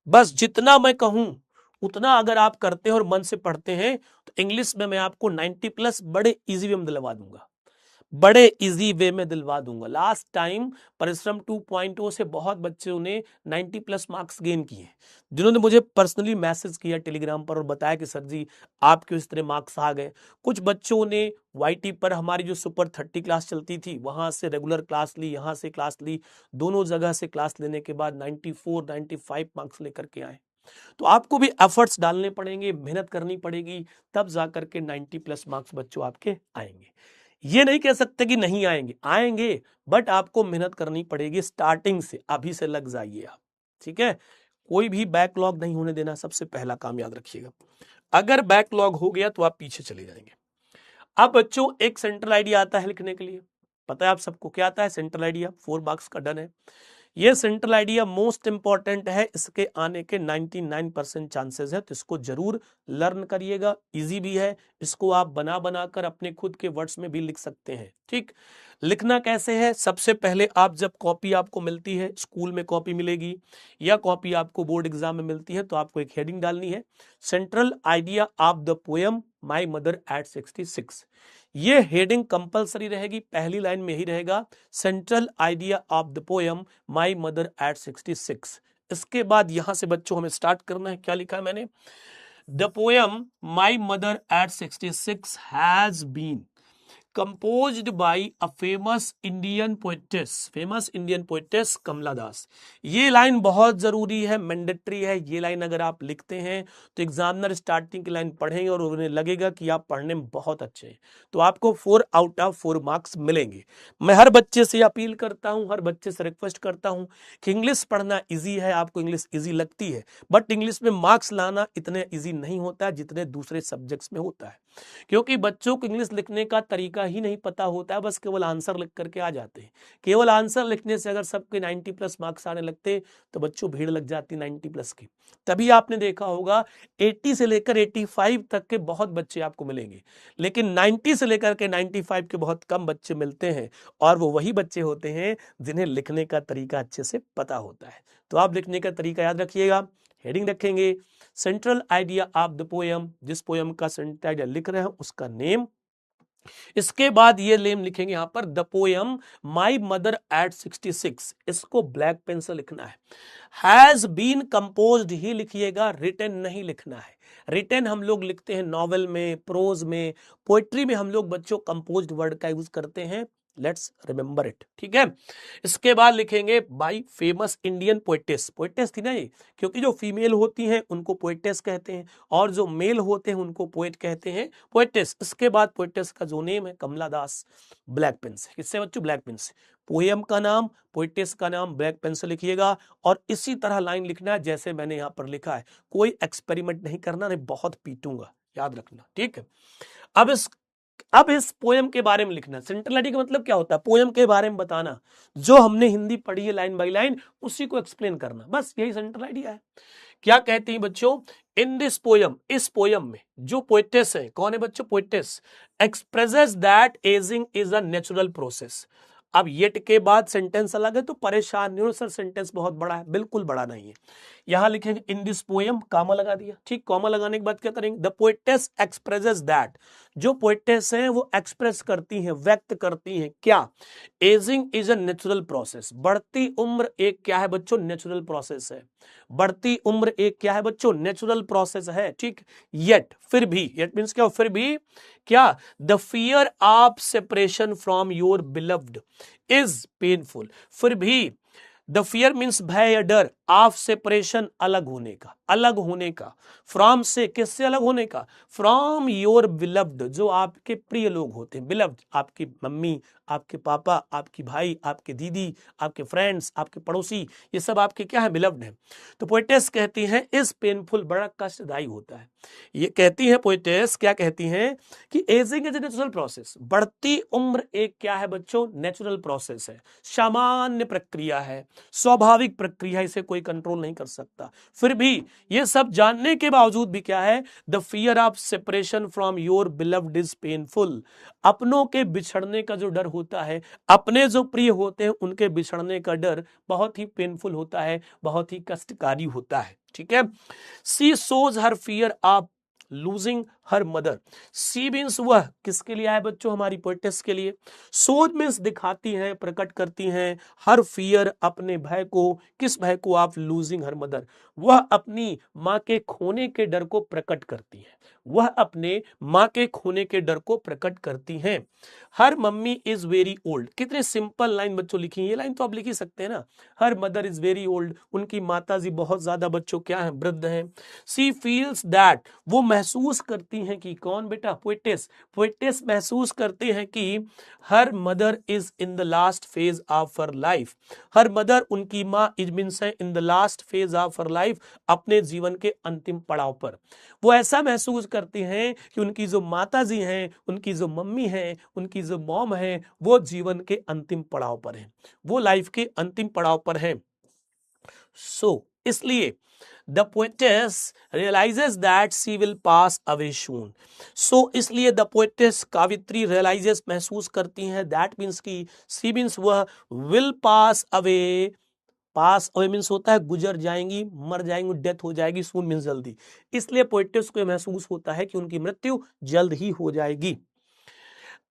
बस जितना मैं कहूं उतना अगर आप करते हैं और मन से पढ़ते हैं, तो इंग्लिश में मैं आपको 90+ बड़े इजी वे में दिलवा दूंगा, बड़े इजी वे में दिलवा दूंगा। लास्ट टाइम परिश्रम 2.0 से बहुत बच्चों ने 90+ मार्क्स गेन किए, जिन्होंने मुझे पर्सनली मैसेज किया टेलीग्राम पर और बताया कि सर जी आपके इस तरह मार्क्स आ गए। कुछ बच्चों ने YT पर हमारी जो सुपर 30 क्लास चलती थी वहां से रेगुलर क्लास ली, यहाँ से क्लास ली, दोनों जगह से क्लास लेने के बाद 94 95 मार्क्स लेकर के आए। तो आपको भी एफर्ट्स डालने पड़ेंगे, मेहनत करनी पड़ेगी, तब जाकर के 90+ मार्क्स बच्चों आपके आएंगे। ये नहीं कह सकते कि नहीं आएंगे, आएंगे, बट आपको मेहनत करनी पड़ेगी स्टार्टिंग से, अभी से लग जाइए आप, ठीक है। कोई भी बैकलॉग नहीं होने देना, सबसे पहला काम याद रखिएगा। अगर बैकलॉग हो गया तो आप पीछे चले जाएंगे। अब बच्चों एक सेंट्रल आइडिया आता है लिखने के लिए, पता है आप सबको क्या आता है, सेंट्रल आइडिया 4 मार्क्स का डन है। ये सेंट्रल आइडिया मोस्ट इंपॉर्टेंट है, इसके आने के 99% चांसेस है, तो इसको जरूर लर्न करिएगा, इजी भी है, इसको आप बना बनाकर अपने खुद के वर्ड्स में भी लिख सकते हैं, ठीक। लिखना कैसे है, सबसे पहले आप जब कॉपी आपको मिलती है, स्कूल में कॉपी मिलेगी या कॉपी आपको बोर्ड एग्जाम में मिलती है, तो आपको एक हेडिंग डालनी है, central idea of the poem my mother at 66। ये हेडिंग कंपलसरी रहेगी, पहली लाइन में ही रहेगा, central idea of the poem my mother at 66। इसके बाद यहां से बच्चों हमें स्टार्ट करना है। क्या लिखा है मैंने? The poem my mother at 66 has been composed by a famous Indian poetess Kamala Das. ये लाइन बहुत जरूरी है, मैंडेटरी है। ये लाइन अगर आप लिखते हैं तो एग्जामिनर स्टार्टिंग की लाइन पढ़ेंगे और उन्हें लगेगा कि आप पढ़ने में बहुत अच्छे हैं, तो आपको 4 आउट ऑफ 4 मार्क्स मिलेंगे। मैं हर बच्चे से अपील करता हूं, हर बच्चे से रिक्वेस्ट करता हूं कि इंग्लिश पढ़ना इजी है, आपको इंग्लिश इजी लगती है, बट इंग्लिश में मार्क्स लाना इतने इजी नहीं होता है जितने दूसरे सब्जेक्ट्स में होता है, क्योंकि बच्चों को इंग्लिश लिखने का तरीका ही नहीं पता होता है, बस केवल आंसर लिख करके आ जाते हैं। केवल आंसर लिखने से अगर सबके 90 प्लस मार्क्स आने लगते तो बच्चों भीड़ लग जाती 90 प्लस की। तभी आपने देखा होगा 80 से लेकर 85 तक के बहुत बच्चे आपको मिलेंगे, लेकिन 90 से लेकर के 95 के बहुत कम बच्चे मिलते हैं, और वो वही बच्चे होते हैं जिन्हें लिखने का तरीका अच्छे से पता होता है। तो आप लिखने का तरीका याद रखिएगा। हेडिंग रखेंगे central idea of the poem, जिस पोयम का सेंट्रल आइडिया लिख रहे हैं उसका नेम। इसके बाद ये नेम लिखेंगे यहां पर the poem my mother at 66, इसको ब्लैक पेन से लिखना है। हैज बीन कंपोज्ड ही लिखिएगा, रिटन नहीं लिखना है। रिटन हम लोग लिखते हैं नॉवेल में, प्रोज में, पोएट्री में हम लोग बच्चों कंपोज्ड वर्ड का यूज करते हैं। लेट्स रिमेंबर इट, ठीक है। इसके बाद लिखेंगे by famous Indian poetess. Poetess थी ना ये, क्योंकि जो फीमेल होती हैं उनको पोएटेस कहते हैं, और जो मेल होते हैं उनको पोएट कहते हैं, पोएटेस। इसके बाद पोएटेस का जो नेम है कमला दास, ब्लैक पेन से। किससे बच्चों? ब्लैक पेन से। पोएम का नाम, पोएटेस का नाम ब्लैक पेन से लिखिएगा, और इसी तरह लाइन लिखना है जैसे मैंने यहां पर लिखा है। कोई एक्सपेरिमेंट नहीं करना, नहीं बहुत पीटूंगा, याद रखना, ठीक है। अब इस पोयम के बारे में लिखना। सेंट्रल आइडिया का मतलब क्या होता है? पोयम के बारे में बताना, जो हमने हिंदी पढ़ी है लाइन बाय लाइन उसी को एक्सप्लेन करना, बस यही सेंट्रल आइडिया है। क्या कहती हैं बच्चों? इन दिस पोयम, इस पोयम में जो पोएटेस है, कौन है बच्चों? Poetess expresses that ageing is a natural process. अब येट के बाद सेंटेंस अलग है तो परेशान नहीं हो सर, सेंटेंस बहुत बड़ा है, बिल्कुल बड़ा नहीं है। यहां लिखेंगे इन दिस पोयम, कॉमा लगा दिया, ठीक। कॉमा लगाने के बाद क्या करेंगे? द पोएटेस एक्सप्रेसेस दैट, जो पोएटेस हैं वो एक्सप्रेस करती हैं, व्यक्त करती हैं क्या? Ageing is a natural process, बढ़ती उम्र एक क्या है बच्चों? नेचुरल प्रोसेस है। बढ़ती उम्र एक क्या है बच्चों? नेचुरल प्रोसेस है, ठीक। येट, फिर भी, येट मींस क्या? फिर भी क्या? The fear of separation from your beloved is painful. फिर भी, द फियर मीन्स भय या डर, ऑफ सेपरेशन अलग होने का, अलग होने का, फ्रॉम से, किससे अलग होने का? फ्रॉम योर बिलव्ड, जो आपके प्रिय लोग होते हैं। बिलव्ड आपकी मम्मी, आपके पापा, आपकी भाई, आपके दीदी, आपके फ्रेंड्स, आपके पड़ोसी, ये सब आपके क्या है? बिलव्ड है। तो पोएटेस कहती हैं इस पेनफुल, बड़ा कष्टदायी होता है। ये कहती हैं पोएटेस, क्या कहती हैं कि ageing is a natural process, बढ़ती उम्र एक क्या है बच्चों? नेचुरल प्रोसेस है, सामान्य प्रक्रिया है, स्वाभाविक प्रक्रिया, इसे कोई कंट्रोल नहीं कर सकता। फिर भी ये सब जानने के बावजूद भी क्या है? The fear of separation from your beloved is painful, अपनों के बिछड़ने का जो डर होता है, अपने जो प्रिय होते हैं उनके बिछड़ने का डर बहुत ही पेनफुल होता है, बहुत ही कष्टकारी होता है, ठीक है। She shows her fear of losing her mother. She means वह, किसके लिए आए बच्चों? हमारी पोएटेस के लिए। सोज मीन्स दिखाती हैं, प्रकट करती हैं, हर फियर अपने भय को, किस भय को? आप लूजिंग हर मदर, वह अपनी मां के खोने के डर को प्रकट करती हैं, वह अपने मां के खोने के डर को प्रकट करती हैं। हर मम्मी इज वेरी ओल्ड, कितने सिंपल लाइन बच्चों लिखी, ये लाइन तो आप लिख ही सकते हैं ना। Her mother is very old, उनकी माताजी बहुत ज्यादा बच्चों क्या है? वृद्ध हैं। सी फील्स दैट, वो महसूस करती हैं कि, कौन बेटा? पोएटेस। पोएटेस महसूस करते हैं कि her mother is in the last phase of her life, her mother उनकी मां इज मीन्स है in the last phase of her life, अपने जीवन के अंतिम पड़ाव पर वो ऐसा महसूस करती हैं कि उनकी जो माताजी हैं, उनकी जो मम्मी हैं, उनकी जो मॉम है, वो जीवन के अंतिम पड़ाव पर हैं, वो लाइफ के अंतिम पड़ाव पर हैं। सो इसलिए the poetess realizes that she will pass away soon. So इसलिए the poetess कावित्री realizes महसूस करती हैं, that means की, she means वह, will pass away pass away means होता है गुजर जाएंगी, मर जाएंगी, डेथ हो जाएगी, सून मीन्स जल्दी। इसलिए पोएटिस को महसूस होता है कि उनकी मृत्यु जल्द ही हो जाएगी।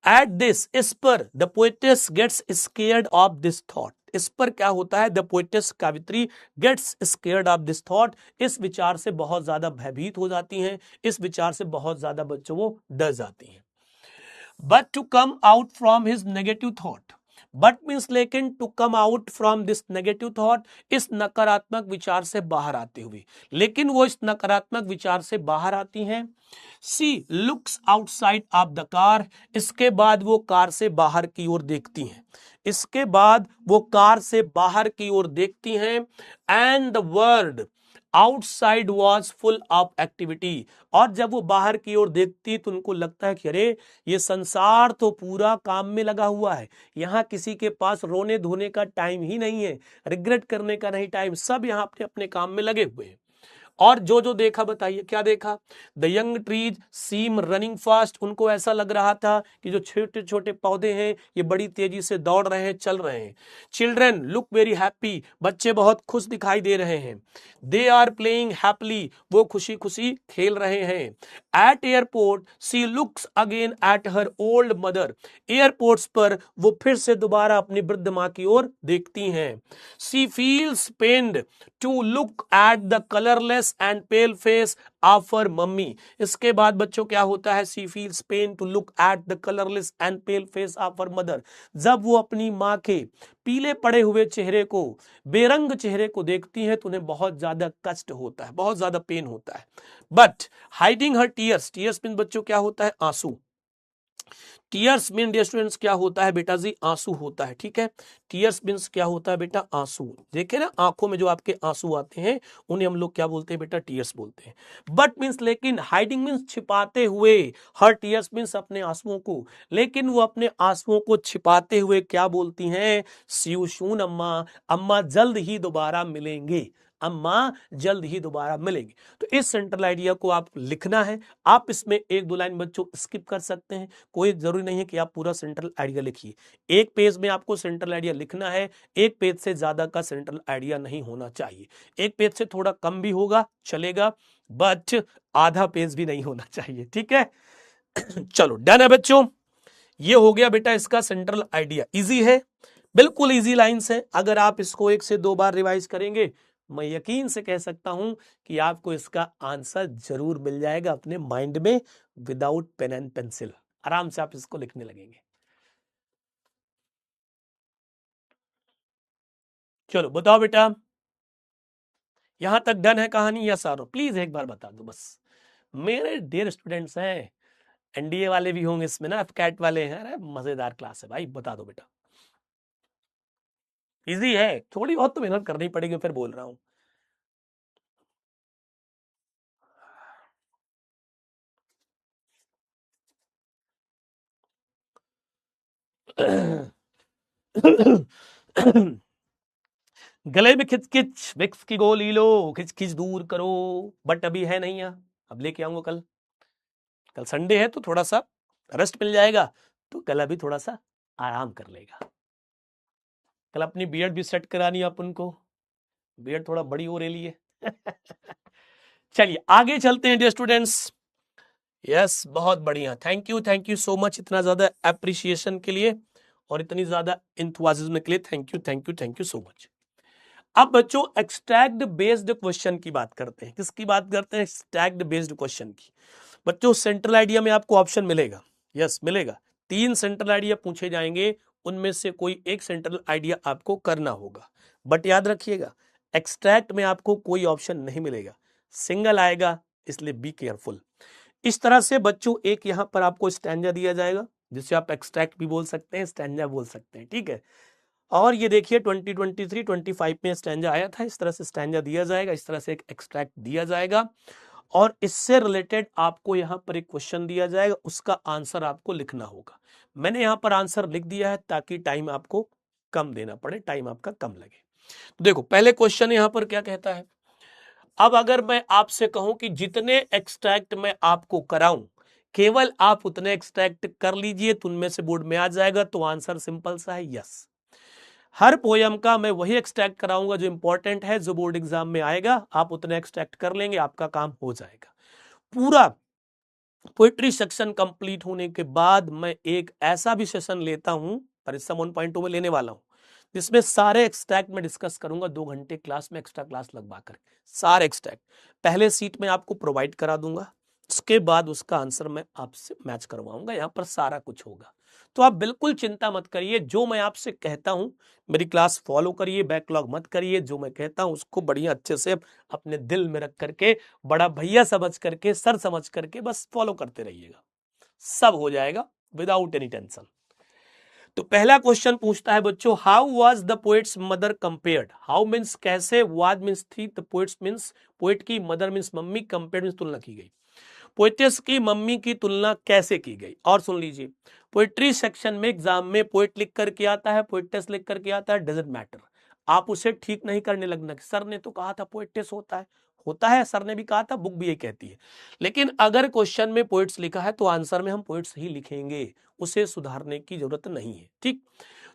एट दिस, इस पर, the poetess gets scared of this thought. इस पर क्या होता है, द पोएटिस कवित्री gets scared of this thought, इस विचार से बहुत ज्यादा भयभीत हो जाती हैं, इस विचार से बहुत ज्यादा बच्चों वो डर जाती हैं। But to come out from his negative thought, but means लेकिन to come out from this negative thought, इस नकारात्मक विचार से बाहर आते हुए, लेकिन वो इस नकारात्मक विचार से बाहर आती हैं। She looks outside of the car, इसके बाद वो कार से बाहर की ओर देखती हैं, इसके बाद वो कार से बाहर की ओर देखती हैं। And the world outside was full of activity, और जब वो बाहर की ओर देखती तो उनको लगता है कि अरे ये संसार तो पूरा काम में लगा हुआ है, यहाँ किसी के पास रोने धोने का टाइम ही नहीं है, रिग्रेट करने का नहीं टाइम, सब यहाँ अपने अपने काम में लगे हुए हैं। और जो जो देखा बताइए क्या देखा, the young trees seem running fast, उनको ऐसा लग रहा था कि जो छोटे छोटे पौधे हैं ये बड़ी तेजी से दौड़ रहे हैं, चल रहे हैं। चिल्ड्रन लुक वेरी हैप्पी, बच्चे बहुत खुश दिखाई दे रहे हैं। दे आर प्लेइंग हैप्पीली, वो खुशी खुशी खेल रहे हैं। At airport she looks again at her old mother, airports पर वो फिर से दोबारा अपनी वृद्ध माँ की ओर देखती हैं। She feels pained to look at the colourless and pale face of her mummy, इसके बाद बच्चों क्या होता है, she feels pain to look at the colourless and pale face of her mother, जब वो अपनी माँ के पीले पड़े हुए चेहरे को, बेरंग चेहरे को देखती हैं तो उन्हें बहुत ज्यादा कष्ट होता है, बहुत ज्यादा पेन होता है। But hiding her tears, tears mean बच्चों क्या होता है, आंसू। टीयर्स मीन डियर स्टूडेंट्स क्या होता है बेटा जी, आंसू होता है, ठीक है। टीयर्स मीन्स क्या होता है बेटा, आंसू। देखे ना आंखों में जो आपके आंसू आते हैं उन्हें हम लोग क्या बोलते हैं बेटा, टीयर्स बोलते हैं। बट मीन्स लेकिन, हाइडिंग मीन्स छिपाते हुए, हर टीयर्स मीन्स अपने आंसुओं को, लेकिन वो अपने आंसुओं को छिपाते हुए क्या बोलती हैं, सी यू सून अम्मा, अम्मा जल्द ही दोबारा मिलेंगे, अम्मा जल्द ही दोबारा मिलेंगे। तो इस सेंट्रल आइडिया को आप लिखना है, आप इसमें एक दो लाइन बच्चों स्किप कर सकते हैं, कोई जरूरी नहीं है कि आप पूरा सेंट्रल आइडिया लिखिए। एक पेज में आपको सेंट्रल आइडिया लिखना है, एक पेज से ज्यादा का सेंट्रल आइडिया नहीं होना चाहिए, एक पेज से थोड़ा कम भी होगा चलेगा, बट आधा पेज भी नहीं होना चाहिए, ठीक है। चलो डन है बच्चों, ये हो गया बेटा इसका सेंट्रल आइडिया। इजी है, बिल्कुल इजी लाइंस है, अगर आप इसको एक से दो बार रिवाइज करेंगे मैं यकीन से कह सकता हूं कि आपको इसका आंसर जरूर मिल जाएगा अपने माइंड में, विदाउट पेन एंड पेंसिल आराम से आप इसको लिखने लगेंगे। चलो बताओ बेटा, यहां तक डन है कहानी या सारो, प्लीज एक बार बता दो बस। मेरे डियर स्टूडेंट्स हैं, एनडीए वाले भी होंगे इसमें ना, कैट वाले हैं, अरे मजेदार क्लास है भाई, बता दो बेटा। इजी है, थोड़ी बहुत तो मेहनत करनी पड़ेगी, फिर बोल रहा हूं। गले में खिचखिच, विक्स की गोली लो, खिचखिच दूर करो, बट अभी है नहीं यहाँ, अब लेके आऊंगा कल। कल संडे है तो थोड़ा सा रेस्ट मिल जाएगा, तो गला भी थोड़ा सा आराम कर लेगा। कल अपनी बियर्ड भी सेट करानी है अपन को, बियर्ड थोड़ा बड़ी हो रही है। चलिए आगे चलते हैं डियर स्टूडेंट्स। यस बहुत बढ़िया, थैंक यू सो मच, इतना ज्यादा एप्रिसिएशन के लिए और इतनी ज्यादा इंथुसियाज्म के लिए थैंक यू सो मच। अब बच्चों एक्सट्रैक्ट बेस्ड क्वेश्चन की बात करते हैं, किसकी बात करते हैं, एक्सट्रैक्ट बेस्ड क्वेश्चन की। बच्चों सेंट्रल आइडिया में आपको ऑप्शन मिलेगा, यस मिलेगा, 3 सेंट्रल आइडिया पूछे जाएंगे, उनमें से कोई एक सेंट्रल आइडिया आपको करना होगा। बट याद रखिएगा एक्सट्रैक्ट में आपको कोई ऑप्शन नहीं मिलेगा, सिंगल आएगा, इसलिए बी केयरफुल। इस तरह से बच्चों एक यहां पर आपको स्टैंजा दिया जाएगा, जिसे आप एक्सट्रैक्ट भी बोल सकते हैं, स्टैंजा बोल सकते हैं, ठीक है। और ये देखिए 2023-25 में स्टैंजा आया था, इस तरह से स्टैंजा दिया जाएगा, इस तरह से एक एक्सट्रैक्ट दिया जाएगा, और इससे रिलेटेड आपको यहां पर एक क्वेश्चन दिया जाएगा, उसका आंसर आपको लिखना होगा। मैंने यहां पर आंसर लिख दिया है ताकि टाइम आपको कम देना पड़े, टाइम आपका कम लगे। तो देखो पहले क्वेश्चन यहां पर क्या कहता है, अब अगर मैं आपसे कहूं कि जितने एक्सट्रैक्ट मैं आपको कराऊं केवल आप उतने एक्सट्रैक्ट कर लीजिए तो उनमें से बोर्ड में आ जाएगा, तो आंसर सिंपल सा है यस। हर पोयम का मैं वही एक्सट्रैक्ट कराऊंगा जो इंपॉर्टेंट है, जो बोर्ड एग्जाम में आएगा, आप उतना एक्सट्रैक्ट कर लेंगे, आपका काम हो जाएगा। पूरा पोइट्री सेक्शन कंप्लीट होने के बाद मैं एक ऐसा भी सेशन लेता हूं, परीक्षा 1.2 में लेने वाला हूं, जिसमें सारे एक्सट्रैक्ट में डिस्कस करूंगा 2 घंटे क्लास में एक्स्ट्रा क्लास लगवा कर। सारे एक्सट्रैक्ट पहले सीट में आपको प्रोवाइड करा दूंगा, उसके बाद उसका आंसर मैं आपसे मैच करवाऊंगा, यहां पर सारा कुछ होगा। तो आप बिल्कुल चिंता मत करिए, जो मैं आपसे कहता हूं मेरी क्लास फॉलो करिए, बैकलॉग मत करिए, जो मैं कहता हूं उसको बढ़िया अच्छे से अपने दिल में रख करके, बड़ा भैया समझ करके, सर समझ करके बस फॉलो करते रहिएगा, सब हो जाएगा विदाउट एनी टेंशन। तो पहला क्वेश्चन पूछता है बच्चों, how was the poet's mother compared. How means कैसे, वाज मीन्स थी, द पोएट्स मीन्स पोएट की, mother means mummy, compared means तुलना की गई। पोएटेस की मम्मी की तुलना कैसे की गई। और सुन लीजिए, पोएट्री सेक्शन में एग्जाम में पोएट लिख करके आता है, पोएटेस लिख करके आता है, डजंट मैटर। आप उसे ठीक नहीं करने लगना कि सर ने तो कहा था पोएटेस होता है, सर ने भी कहा था, बुक भी ये कहती है। लेकिन अगर क्वेश्चन में पोएट्स लिखा है तो आंसर में हम पोएट्स ही लिखेंगे, उसे सुधारने की जरूरत नहीं है, ठीक।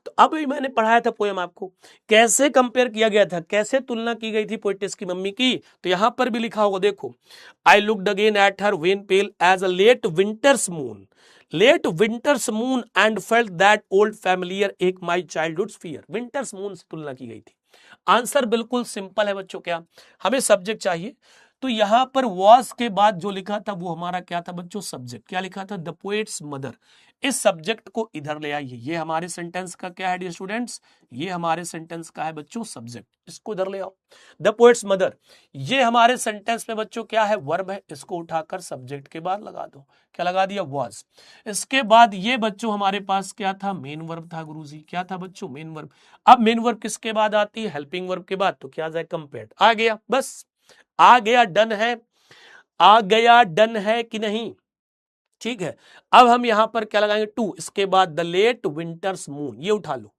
तो अब मैंने पढ़ाया था पोएम आपको, कैसे कंपेयर किया गया था, कैसे तुलना की गई थी पोएटेस की मम्मी की। तो यहां पर भी लिखा होगा, देखो, I looked again at her wan pale as a late winter's moon, late winter's moon and felt that old familiar ache my childhood's fear. Winter's moon से तुलना की गई थी। आंसर बिल्कुल सिंपल है बच्चों, क्या हमें सब्जेक्ट चाहिए, तो यहां पर वॉज के बाद जो लिखा था वो हमारा क्या था बच्चों, सब्जेक्ट। क्या लिखा था, द पोएट्स मदर। इस सब्जेक्ट को इधर ले आइए, ये हमारे सेंटेंस का क्या है डियर स्टूडेंट्स, ये हमारे सेंटेंस का है बच्चों सब्जेक्ट, इसको इधर ले आओ। द पोएट्स मदर, ये हमारे सेंटेंस में बच्चों क्या है, वर्ब है, इसको उठाकर सब्जेक्ट के बाद लगा दो। क्या लगा दिया, वॉज। इसके बाद ये बच्चों हमारे पास क्या था, मेन वर्ब था गुरुजी। क्या था बच्चों, मेन वर्ब। अब मेन वर्ब किसके बाद आती है, हेल्पिंग वर्ब के बाद, तो क्या जाए, कंपेयर्ड। आ गया, बस आ गया, डन है, आ गया, डन है कि नहीं, ठीक है। अब हम यहां पर क्या लगाएंगे, टू, इसके बाद द लेट विंटर्स मून, ये उठा लो,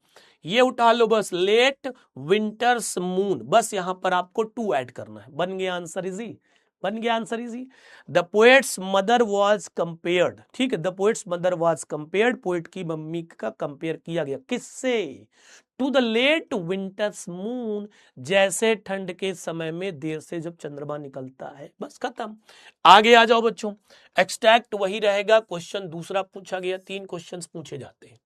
ये उठा लो, बस लेट विंटर्स मून, बस यहां पर आपको टू ऐड करना है, बन गया आंसर इजी, बन गया answer easy. The poet's mother was compared, ठीक है, the poet's mother was compared, poet की मम्मी का कंपेयर किया गया किससे, to the late winter's moon, जैसे ठंड के समय में देर से जब चंद्रमा निकलता है, बस खत्म। आगे आ जाओ बच्चों, एक्सट्रैक्ट वही रहेगा, क्वेश्चन दूसरा पूछा गया, 3 क्वेश्चंस पूछे जाते हैं।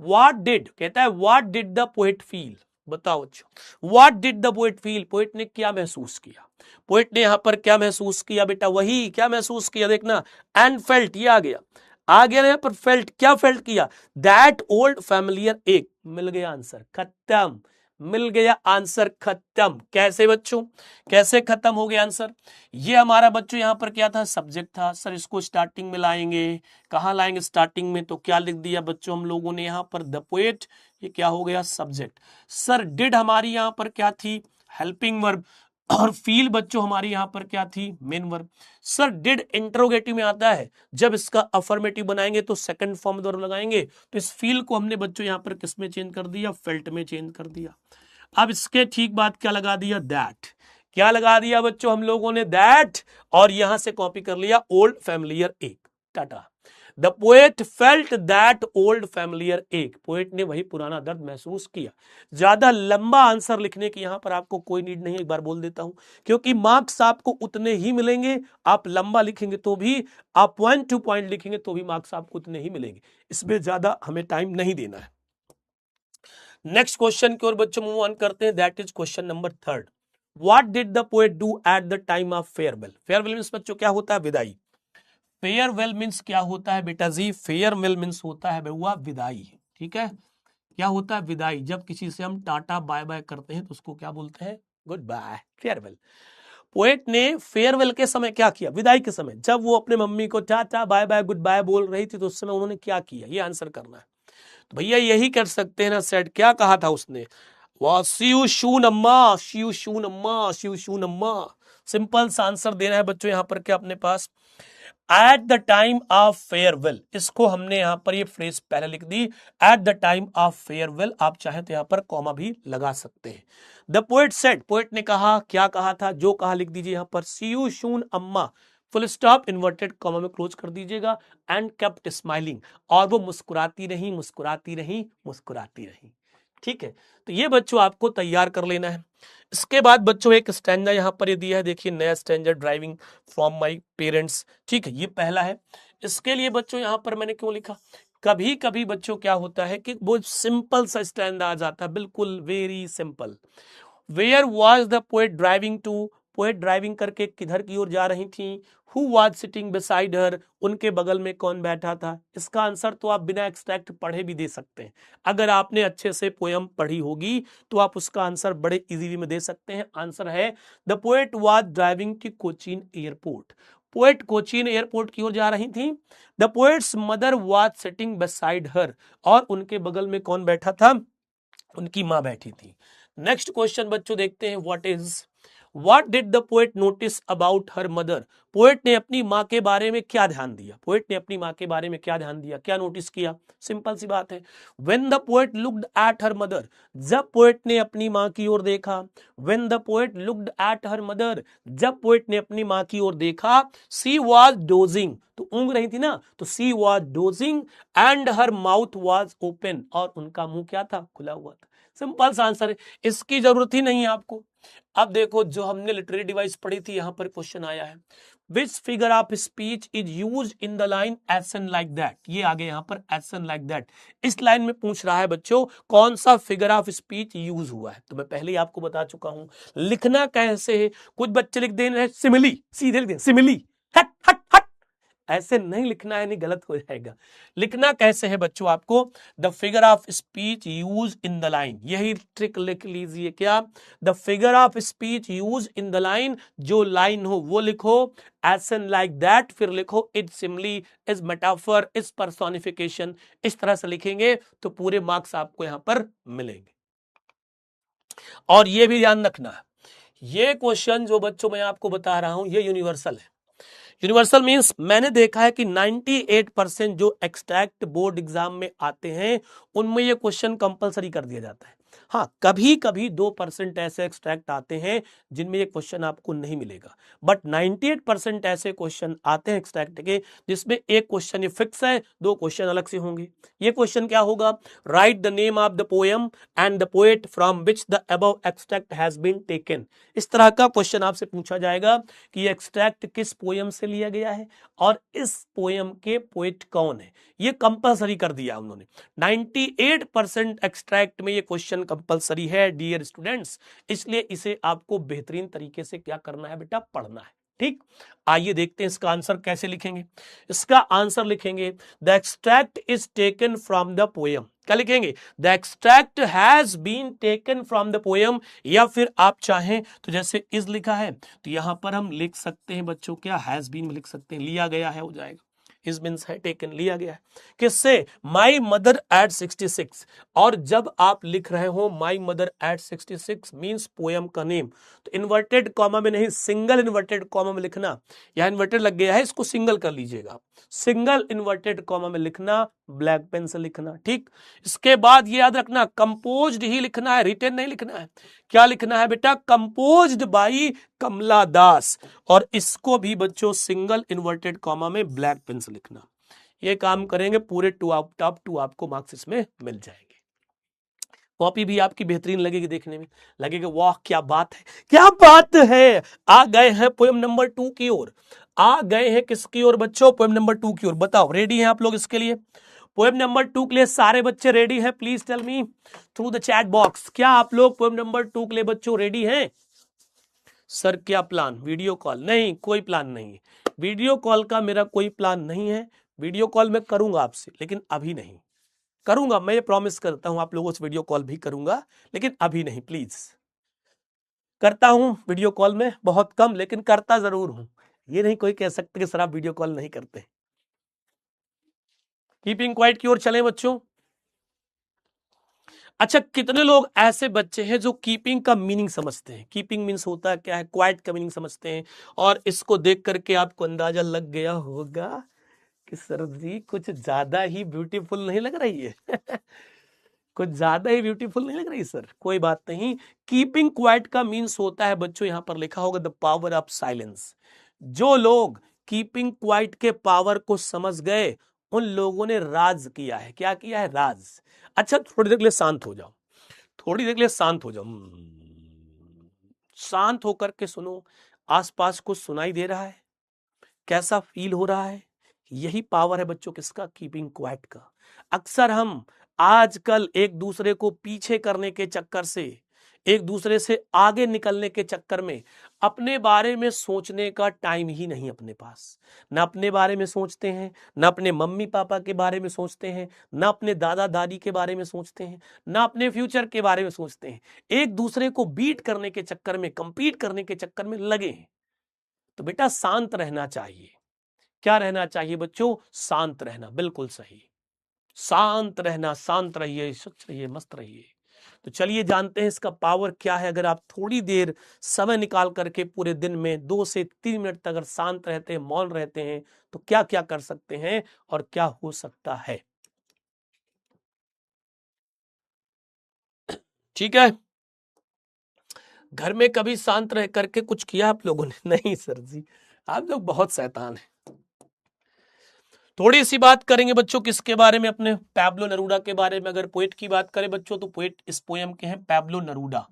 व्हाट डिड, कहता है what did the poet feel, बताओ बच्चों, what did the poet feel, poet ने क्या महसूस किया, पोएट ने यहां पर क्या महसूस किया बेटा, वही क्या महसूस किया, देखना, एंड फेल्ट, ये आ गया, आ गया यहां पर फेल्ट, क्या फेल्ट किया, दैट ओल्ड फैमिलियर एक, मिल गया आंसर, खत्म, मिल गया आंसर, खत्म। कैसे बच्चों, कैसे खत्म हो गया आंसर, ये हमारा बच्चों यहां पर क्या था, सब्जेक्ट था, सर इसको स्टार्टिंग में लाएंगे, कहां लाएंगे, स्टार्टिंग में, तो क्या लिख दिया बच्चों हम लोगों ने यहां पर, द पोएट, ये क्या हो गया, सब्जेक्ट। सर डिड हमारी यहां पर क्या थी, हेल्पिंग वर्ब, और फील बच्चों हमारी यहां पर क्या थी, main verb. Sir did interrogative में आता है, जब इसका अफर्मेटिव बनाएंगे तो सेकंड फॉर्म द्वारा लगाएंगे, तो इस फील को हमने बच्चों यहां पर किस में चेंज कर दिया, फेल्ट में चेंज कर दिया। अब इसके ठीक बाद क्या लगा दिया, दैट, क्या लगा दिया बच्चों हम लोगों ने, दैट, और यहां से कॉपी कर लिया ओल्ड फैमिलियर एक, Tata. The poet felt that old familiar एक, पोएट ने वही पुराना दर्द महसूस किया। ज्यादा लंबा आंसर लिखने की यहां पर आपको कोई नीड नहीं, एक बार बोल देता हूं, क्योंकि मार्क्स आपको उतने ही मिलेंगे, आप लंबा लिखेंगे तो भी, आप पॉइंट टू पॉइंट लिखेंगे तो भी मार्क्स आपको उतने ही मिलेंगे, इसमें ज्यादा हमें टाइम नहीं देना है। नेक्स्ट क्वेश्चन की ओर बच्चों मूव ऑन करते हैं, that is question number 3। What did the poet do at the time of farewell, farewell means बच्चों क्या होता है, विदाई। फेयरवेल मींस क्या होता है बेटा जी, फेयरवेल मींस होता है बहुआ विदाई, ठीक है, क्या होता है, विदाई। जब किसी से हम टाटा बाय बाय करते हैं तो उसको क्या बोलते हैं, गुड बाय, फेयरवेल। पोएट ने फेयरवेल के समय क्या किया, विदाई के समय, जब वो अपने मम्मी को tata bye bye good bye बोल रही थी, तो उस समय उन्होंने क्या किया, ये आंसर करना है। तो भैया यही कर सकते हैं ना सेट, क्या कहा था उसने, वाह सी शून अम्मा, सी शून अम्मा, सी शून अम्मा। सिंपल सा आंसर देना है बच्चों यहां पर क्या अपने पास, at the time of farewell, इसको हमने यहां पर ये फ्रेज पहले लिख दी, at the time of farewell, आप चाहे तो यहां पर कॉमा भी लगा सकते हैं। द पोएट सेड, पोएट ने कहा, क्या कहा था, जो कहा लिख दीजिए यहां पर, सी यू शून अम्मा, फुल स्टॉप, इन्वर्टेड कॉमा में क्लोज कर दीजिएगा, एंड केप्ट स्माइलिंग, और वो मुस्कुराती रही, मुस्कुराती रही, मुस्कुराती रही। ठीक है, तो ये बच्चों आपको तैयार कर लेना है। इसके बाद बच्चों एक स्टैंडर्ड यहाँ पर ये दिया है, देखिए नया standard driving from my parents, ठीक है, ये पहला है। इसके लिए बच्चों यहाँ पर मैंने क्यों लिखा, कभी कभी बच्चों क्या होता है कि वो सिंपल सा स्टैंड आ जाता है, बिल्कुल very simple. Where was the poet driving to, poet driving करके किधर की ओर जा रही थी। Who was sitting beside her, उनके बगल में कौन बैठा था। इसका आंसर तो आप बिना एक्सट्रैक्ट पढ़े भी दे सकते हैं। अगर आपने अच्छे से पोयम पढ़ी होगी तो आप उसका आंसर बड़े इजीली में दे सकते हैं। आंसर है the poet was driving to Cochin airport. Poet Cochin airport की ओर जा रही थी। The poet's mother was sitting beside her, और उनके बगल में कौन बैठा था, उनकी मां बैठी थी। नेक्स्ट क्वेश्चन बच्चों देखते हैं, what did the poet notice about her mother. Poet ने अपनी मां के बारे में क्या ध्यान दिया, पोएट ने अपनी मां के बारे में क्या ध्यान दिया, क्या नोटिस किया, सिंपल सी बात है। When the poet looked at her mother, जब पोएट ने अपनी मां की ओर देखा। When the poet looked at her mother, जब पोएट ने अपनी मां की ओर देखा। सी वाज डोजिंग, तो ऊँग रही थी ना, तो she was dosing and her mouth was open, और उनका मुंह क्या था, खुला हुआ था। सिंपल सा आंसर है, इसकी जरूरत ही नहीं है आपको। अब देखो जो हमने लिटरेरी डिवाइस पढ़ी थी, यहां पर क्वेश्चन आया है, which figure of speech is use in the line ashen like that. ये आगे यहां पर एस एन लाइक दैट, इस लाइन में पूछ रहा है बच्चों कौन सा फिगर ऑफ स्पीच यूज हुआ है। तो मैं पहले ही आपको बता चुका हूं, लिखना कैसे है। कुछ बच्चे लिख दें सिमिली, सीधे लिख दें सिमिली, हट हट हट, ऐसे नहीं लिखना है, नहीं गलत हो जाएगा। लिखना कैसे है बच्चों आपको, the figure of speech use in the line, यही ट्रिक लिख लीजिए, क्या, the figure of speech use in the line, जो लाइन हो वो लिखो, एस एन लाइक दैट फिर लिखो, it simile, is metaphor, is personification. इस तरह से लिखेंगे तो पूरे मार्क्स आपको यहां पर मिलेंगे। और ये भी ध्यान रखना है, ये क्वेश्चन जो बच्चों मैं आपको बता रहा हूं ये यूनिवर्सल है। यूनिवर्सल मींस मैंने देखा है कि 98% जो एक्सट्रैक्ट बोर्ड एग्जाम में आते हैं उनमें ये क्वेश्चन कंपलसरी कर दिया जाता है। हाँ, कभी कभी 2% ऐसे एक्सट्रैक्ट आते हैं जिनमें ये क्वेश्चन आपको नहीं मिलेगा, बट 98% ऐसे क्वेश्चन आते हैं एक्सट्रैक्ट के जिसमें एक क्वेश्चन ये फिक्स है, 2 क्वेश्चन अलग से होंगे। ये क्वेश्चन क्या होगा, write the name of the poem and the poet from which the above extract has been taken. इस तरह का क्वेश्चन आपसे पूछा जाएगा कि एक्सट्रैक्ट किस पोएम से लिया गया है और इस पोएम के पोएट कौन है। ये कंपलसरी कर दिया उन्होंने, 98% एक्सट्रैक्ट में ये क्वेश्चन कंपलसरी है डियर स्टूडेंट्स, इसलिए इसे आपको बेहतरीन तरीके से क्या करना है बेटा, पढ़ना है। ठीक, आइए देखते हैं इसका आंसर कैसे लिखेंगे। इसका आंसर लिखेंगे the extract is taken from the poem, क्या लिखेंगे, the extract has been taken from the poem, या फिर आप चाहें तो जैसे इज लिखा है तो यहां पर हम लिख सकते हैं बच्चों, क्या हैज बीन में लिख सकते हैं, लिया गया है हो जाएगा, इज मीन्स है टेकन, लिया गया है। किससे, माई मदर एट 66, और जब आप लिख रहे हो माई मदर एट 66 मीन्स पोएम का नेम, तो इन्वर्टेड कॉमा में नहीं, सिंगल इन्वर्टेड कॉमा में लिखना, यहां इन्वर्टेड लग गया है, इसको सिंगल कर लीजिएगा, सिंगल इन्वर्टेड कॉमा में लिखना, ब्लैक पेन से लिखना। ठीक, इसके बाद ये याद रखना कंपोज्ड ही लिखना है, रिटेन नहीं लिखना है। क्या लिखना है बेटा, कंपोज्ड बाई कमला दास, और इसको भी बच्चों सिंगल इन्वर्टेड कॉमा में ब्लैक पेन से लिखना। ये काम करेंगे पूरे 2 आउट ऑफ 2 आपको मार्क्स इसमें मिल जाएंगे। कॉपी भी आपकी बेहतरीन लगेगी, देखने में लगेगा वाह क्या बात है, क्या बात है। आ गए हैं पोएम नंबर 2 की ओर, आ गए हैं किसकी ओर बच्चों, पोएम नंबर 2 की ओर। बताओ रेडी हैं आप लोग इसके लिए, पोएम नंबर 2 के लिए सारे बच्चे रेडी हैं, please tell me through the chat box, क्या आप लोग पोएम नंबर 2 के लिए बच्चों रेडी हैं। सर क्या प्लान, वीडियो कॉल, नहीं कोई प्लान नहीं है, वीडियो कॉल का मेरा कोई प्लान नहीं है। वीडियो कॉल मैं करूंगा आपसे लेकिन अभी नहीं करूंगा, मैं ये प्रॉमिस करता हूं आप लोगों से वीडियो कॉल भी करूंगा लेकिन अभी नहीं, प्लीज। करता हूं वीडियो कॉल में बहुत कम लेकिन करता जरूर हूं, ये नहीं कोई कह सकते कि सर आप वीडियो कॉल नहीं करते। कीपिंग क्वाइट की ओर चलें बच्चों। अच्छा, कितने लोग ऐसे बच्चे हैं जो कीपिंग का मीनिंग समझते हैं, कीपिंग मीन्स होता क्या है, क्वाइट का मीनिंग समझते हैं, और इसको देख करके आपको अंदाजा लग गया होगा कि सर जी कुछ ज्यादा ही ब्यूटीफुल नहीं लग रही है कुछ ज्यादा ही ब्यूटीफुल नहीं लग रही सर, कोई बात नहीं। कीपिंग क्वाइट का मीन्स होता है बच्चों, यहां पर लिखा होगा द पावर ऑफ साइलेंस। जो लोग कीपिंग क्वाइट के पावर को समझ गए उन लोगों ने राज किया है, क्या किया है, राज। अच्छा थोड़ी देर के लिए शांत हो जाओ, थोड़ी देर के लिए शांत हो जाओ। शांत होकर के सुनो। आसपास कुछ सुनाई दे रहा है? कैसा फील हो रहा है? यही पावर है बच्चों किसका? कीपिंग क्वाइट का। अक्सर हम आजकल एक दूसरे को पीछे करने के चक्कर से, एक दूसरे से आगे निकलने के चक्कर में अपने बारे में सोचने का टाइम ही नहीं अपने पास। न अपने बारे में सोचते हैं, न अपने मम्मी पापा के बारे में सोचते हैं, न अपने दादा दादी के बारे में सोचते हैं, न अपने फ्यूचर के बारे में सोचते हैं। एक दूसरे को बीट करने के चक्कर में, कंपीट करने के चक्कर में लगे हैं। तो बेटा शांत रहना चाहिए। क्या रहना चाहिए बच्चों? शांत रहना। बिल्कुल सही, शांत रहना। शांत रहिए, स्वच्छ रहिए, मस्त रहिए। तो चलिए जानते हैं इसका पावर क्या है। अगर आप थोड़ी देर समय निकाल करके पूरे दिन में 2 से 3 मिनट तक अगर शांत रहते हैं, मौन रहते हैं, तो क्या क्या कर सकते हैं और क्या हो सकता है। ठीक है, घर में कभी शांत रह करके कुछ किया आप लोगों ने? नहीं सर जी, आप लोग बहुत शैतान हैं। थोड़ी सी बात करेंगे बच्चों किसके बारे में? अपने पैब्लो नेरूदा के बारे में। अगर पोएट की बात करें बच्चों, तो पोएट इस पोयम के हैं पैब्लो नेरूदा।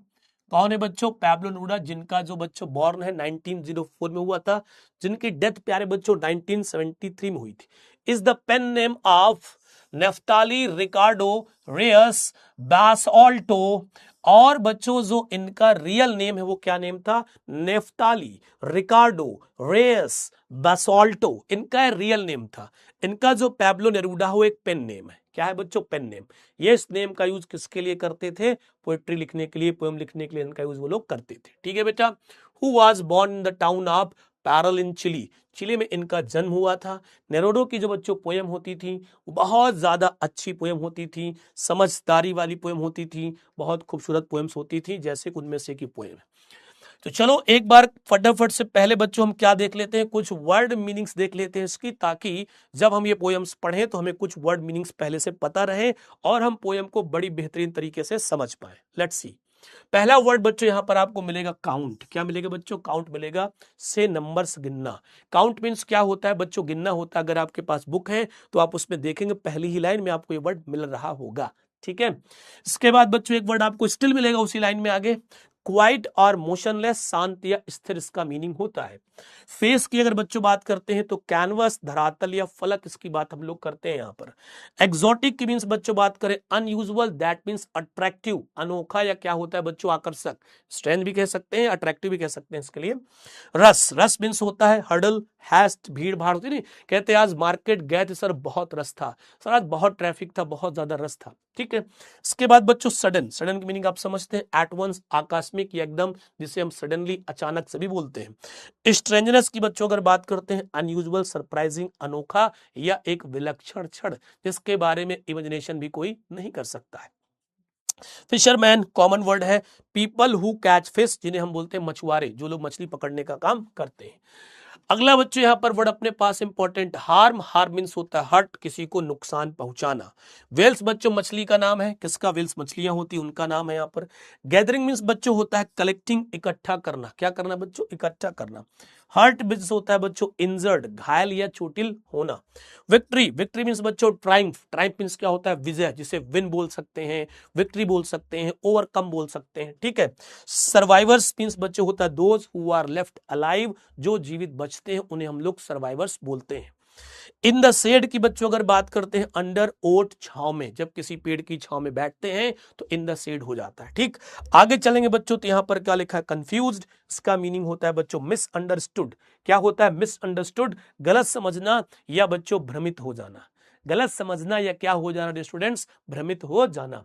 कौन है बच्चों? पैब्लो नेरूदा, जिनका जो बच्चों बॉर्न है 1904 में हुआ था, जिनकी डेथ प्यारे बच्चों 1973 में हुई थी। Is the pen name of Neftali Ricardo Reyes Basoalto. और बच्चों जो इनका रियल नेम है वो क्या नेम था? नेफ्ताली रिकार्डो रेयस बासोल्टो, इनका रियल नेम था। इनका जो पैब्लो नेरूदा वो एक पेन नेम है। क्या है बच्चों? Pen name. ये इस नेम का यूज किसके लिए करते थे? पोएट्री लिखने के लिए, पोएम लिखने के लिए इनका यूज वो लोग करते थे। ठीक है बेटा। Who was born in the town of Parral in Chile. Chile में इनका जन्म हुआ था। नेरूदा की जो बच्चों पोयम होती थी वो बहुत ज्यादा अच्छी पोयम होती थी, समझदारी वाली पोयम होती थी, बहुत खूबसूरत पोयम्स होती थी, जैसे उनमें से की पोयम है। तो चलो एक बार फटाफट से पहले बच्चों हम क्या देख लेते हैं? कुछ वर्ड मीनिंग्स देख लेते हैं इसकी, ताकि जब हम ये पोयम्स पढ़ें तो हमें कुछ वर्ड मीनिंग्स पहले से पता रहे और हम पोयम को बड़ी बेहतरीन तरीके से समझ पाए। Let's see. पहला वर्ड बच्चों यहां पर आपको मिलेगा काउंट। क्या मिलेगा बच्चों? काउंट मिलेगा। से नंबर्स गिनना। काउंट मीन्स क्या होता है बच्चों? गिनना होता है। अगर आपके पास बुक है तो आप उसमें देखेंगे पहली ही लाइन में आपको ये वर्ड मिल रहा होगा। ठीक है। इसके बाद बच्चों एक वर्ड आपको स्टिल मिलेगा उसी लाइन में आगे। क्वाइट और मोशनलेस, शांत या स्थिर, इसका मीनिंग होता है। फेस की अगर बच्चों बात करते हैं तो कैनवस, धरातल या फलक, इसकी बात हम लोग करते हैं यहाँ पर। एक्सोटिक की मीन्स बच्चों बात करें अनयूजुअल, दैट मीन्स अट्रैक्टिव, अनोखा या क्या होता है बच्चों? आकर्षक। स्ट्रेंथ भी कह सकते हैं, अट्रैक्टिव भी कह सकते हैं इसके लिए। रस, रस मीन्स होता है हर्डल, हैस्ट, भीड़ भाड़ होती नहीं, कहते हैं आज मार्केट गए थे सर, बहुत रस था सर, आज बहुत ट्रैफिक था, बहुत ज्यादा रस था। ठीक है। इसके बाद बच्चों सडन, सडन की मीनिंग आप समझते हैं एट वंस, आकस्मिक या एकदम, जिसे हम सडनली, अचानक से भी बोलते हैं। स्ट्रेंजनेस की बच्चों अगर बात करते हैं अनयूजुअल, सरप्राइजिंग, अनोखा या एक विलक्षण क्षण, जिसके बारे में इमेजिनेशन भी कोई नहीं कर सकता है। फिशरमैन कॉमन वर्ड है। पीपल हु कैच फिश, जिन्हें हम बोलते हैं मछुआरे, जो लोग मछली पकड़ने का काम करते हैं। अगला बच्चों यहां पर वर्ड अपने पास इंपॉर्टेंट, हार्म। हार्म मीन्स होता है हर्ट, किसी को नुकसान पहुंचाना। वेल्स बच्चों मछली का नाम है। किसका? वेल्स मछलियां होती है उनका नाम है यहाँ पर। गैदरिंग मीन्स बच्चों होता है कलेक्टिंग, इकट्ठा करना। क्या करना बच्चों? इकट्ठा करना। हर्ट मीन्स होता है बच्चों इंजर्ड, घायल या चोटिल होना। विक्ट्री, विक्ट्री मीन्स बच्चों ट्रायम्फ। ट्रायम्फ मीन्स क्या होता है? विजय, जिसे विन बोल सकते हैं, विक्ट्री बोल सकते हैं, ओवरकम बोल सकते हैं। ठीक है। सर्वाइवर्स मीन्स बच्चों होता है those who are left alive, जो जीवित बचते हैं उन्हें हम लोग सर्वाइवर्स बोलते हैं। इन द शेड की बच्चों अगर बात करते हैं अंडर ओट, छाव में, जब किसी पेड़ की छाव में बैठते हैं तो इन द शेड हो जाता है। ठीक। आगे चलेंगे बच्चों तो यहां पर क्या लिखा है? कंफ्यूज्ड, इसका मीनिंग होता है बच्चों मिसअंडरस्टूड। क्या होता है? मिसअंडरस्टूड, गलत समझना या बच्चों भ्रमित हो जाना। गलत समझना या क्या हो जाना स्टूडेंट्स? भ्रमित हो जाना।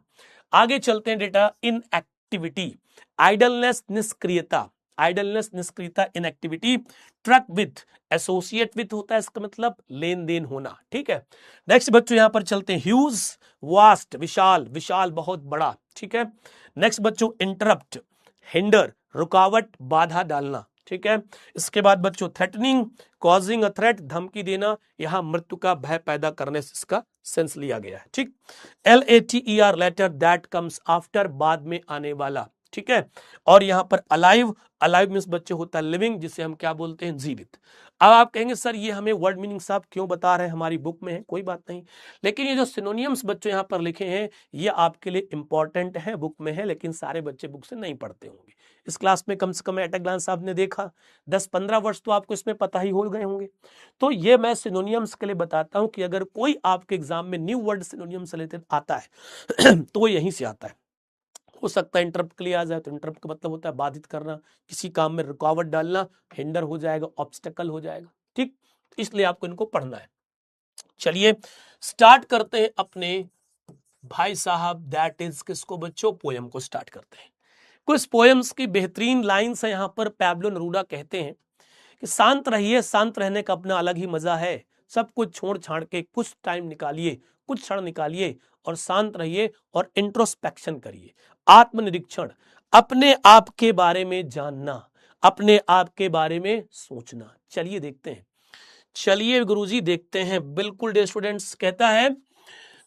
आगे चलते हैं डेटा। इनएक्टिविटी, आइडलनेस, निष्क्रियता। आइडलनेस, निष्क्रियता, inactivity. Truck with, associate with होता है इसका मतलब लेन देन होना। ठीक है। नेक्स्ट बच्चों यहां पर चलते हैं। ह्यूज, वास्ट, विशाल, विशाल बहुत बड़ा। ठीक है। नेक्स्ट बच्चों इंटरप्ट, हिंडर, रुकावट, बाधा डालना। ठीक है। इसके बाद बच्चों थ्रेटनिंग, कॉजिंग अ थ्रेट, धमकी देना, यहां मृत्यु का भय पैदा करने से इसका सेंस लिया गया है। ठीक। LATER, later that comes after, बाद में आने वाला। ठीक है। और यहां पर अलाइव, अलाइव मीन्स बच्चे होता है लिविंग, जिसे हम क्या बोलते हैं, जीवित। अब आप कहेंगे सर ये हमें वर्ड मीनिंग साहब क्यों बता रहे हैं, हमारी बुक में है, कोई बात नहीं, लेकिन ये जो सिनोनियम्स बच्चों यहाँ पर लिखे हैं ये आपके लिए इंपॉर्टेंट है, बुक में है, लेकिन सारे बच्चे बुक से नहीं पढ़ते होंगे। इस क्लास में कम से कम एट अ ग्लांस आपने देखा 10-15 वर्ष तो आपको इसमें पता ही हो गए होंगे। तो ये मैं सिनोनियम्स के लिए बताता हूं कि अगर कोई आपके एग्जाम में न्यू वर्ड सिनोनियम से रिलेटेड आता है तो वो यहीं से आता है। हो सकता है इंटरप्ट के लिए आ जाए, तो इंटरप्ट का मतलब होता है बाधित करना, किसी काम में रुकावट डालना, हिंडर हो जाएगा, ऑब्स्टेकल हो जाएगा, ठीक। इसलिए आपको इनको पढ़ना है। चलिए स्टार्ट करते हैं अपने भाई साहब, दैट इज किसको बच्चों, पोयम को स्टार्ट करते हैं। कुछ पोयम्स की बेहतरीन लाइन्स है यहाँ पर। पैब्लो नेरूदा कहते हैं कि शांत रहिए, शांत रहने का अपना अलग ही मजा है, सब कुछ छोड़ छाड़ के कुछ टाइम निकालिए, कुछ क्षण निकालिए और शांत रहिए और इंट्रोस्पेक्शन करिए, आत्मनिरीक्षण, अपने आप के बारे में जानना, अपने आप के बारे में सोचना। चलिए देखते हैं, चलिए गुरुजी देखते हैं। बिल्कुल डियर स्टूडेंट्स, कहता है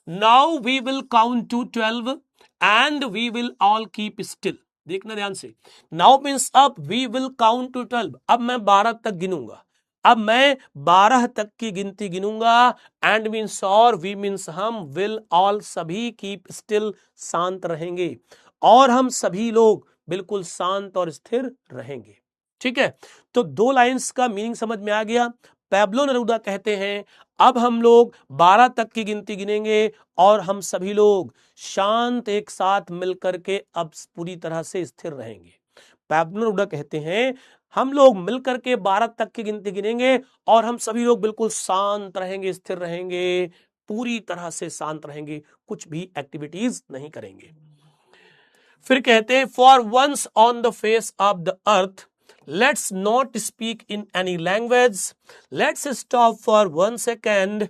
now we will count to 12 and we will all keep still. देखना ध्यान से, नाउ मीन्स अब, वी विल काउंट टू 12, अब मैं 12 तक गिनूंगा, अब मैं 12 तक की गिनती गिनूंगा, एंड मीन्स और, वी मीन्स हम, विल ऑल सभी, कीप स्टिल शांत रहेंगे, और हम सभी लोग बिल्कुल शांत और स्थिर रहेंगे। ठीक है, तो दो लाइंस का मीनिंग समझ में आ गया। पैब्लो नेरूदा कहते हैं अब हम लोग 12 तक की गिनती गिनेंगे और हम सभी लोग शांत एक साथ मिलकर के अब पूरी तरह से स्थिर रहेंगे। पैब्लो नेरूदा कहते हैं हम लोग मिलकर के 12 तक की गिनती गिनेंगे और हम सभी लोग बिल्कुल शांत रहेंगे, स्थिर रहेंगे, पूरी तरह से शांत रहेंगे, कुछ भी एक्टिविटीज नहीं करेंगे। फिर कहते हैं for once on the face of the earth let's not speak in any language, let's stop for 1 second.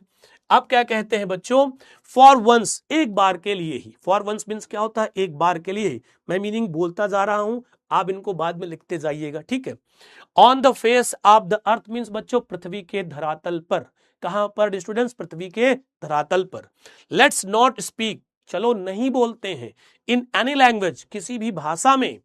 अब क्या कहते हैं बच्चों, फॉर वंस, एक बार के लिए ही। फॉर वंस मीन्स क्या होता है, एक बार के लिए ही। मैं मीनिंग बोलता जा रहा हूं, आप इनको बाद में लिखते जाइएगा, ठीक है। On the face of the earth means बच्चों पृथ्वी के धरातल पर। कहां पर स्टूडेंट्स, पृथ्वी के धरातल पर। लेट्स नॉट स्पीक, चलो नहीं बोलते हैं, इन एनी लैंग्वेज, किसी भी भाषा में।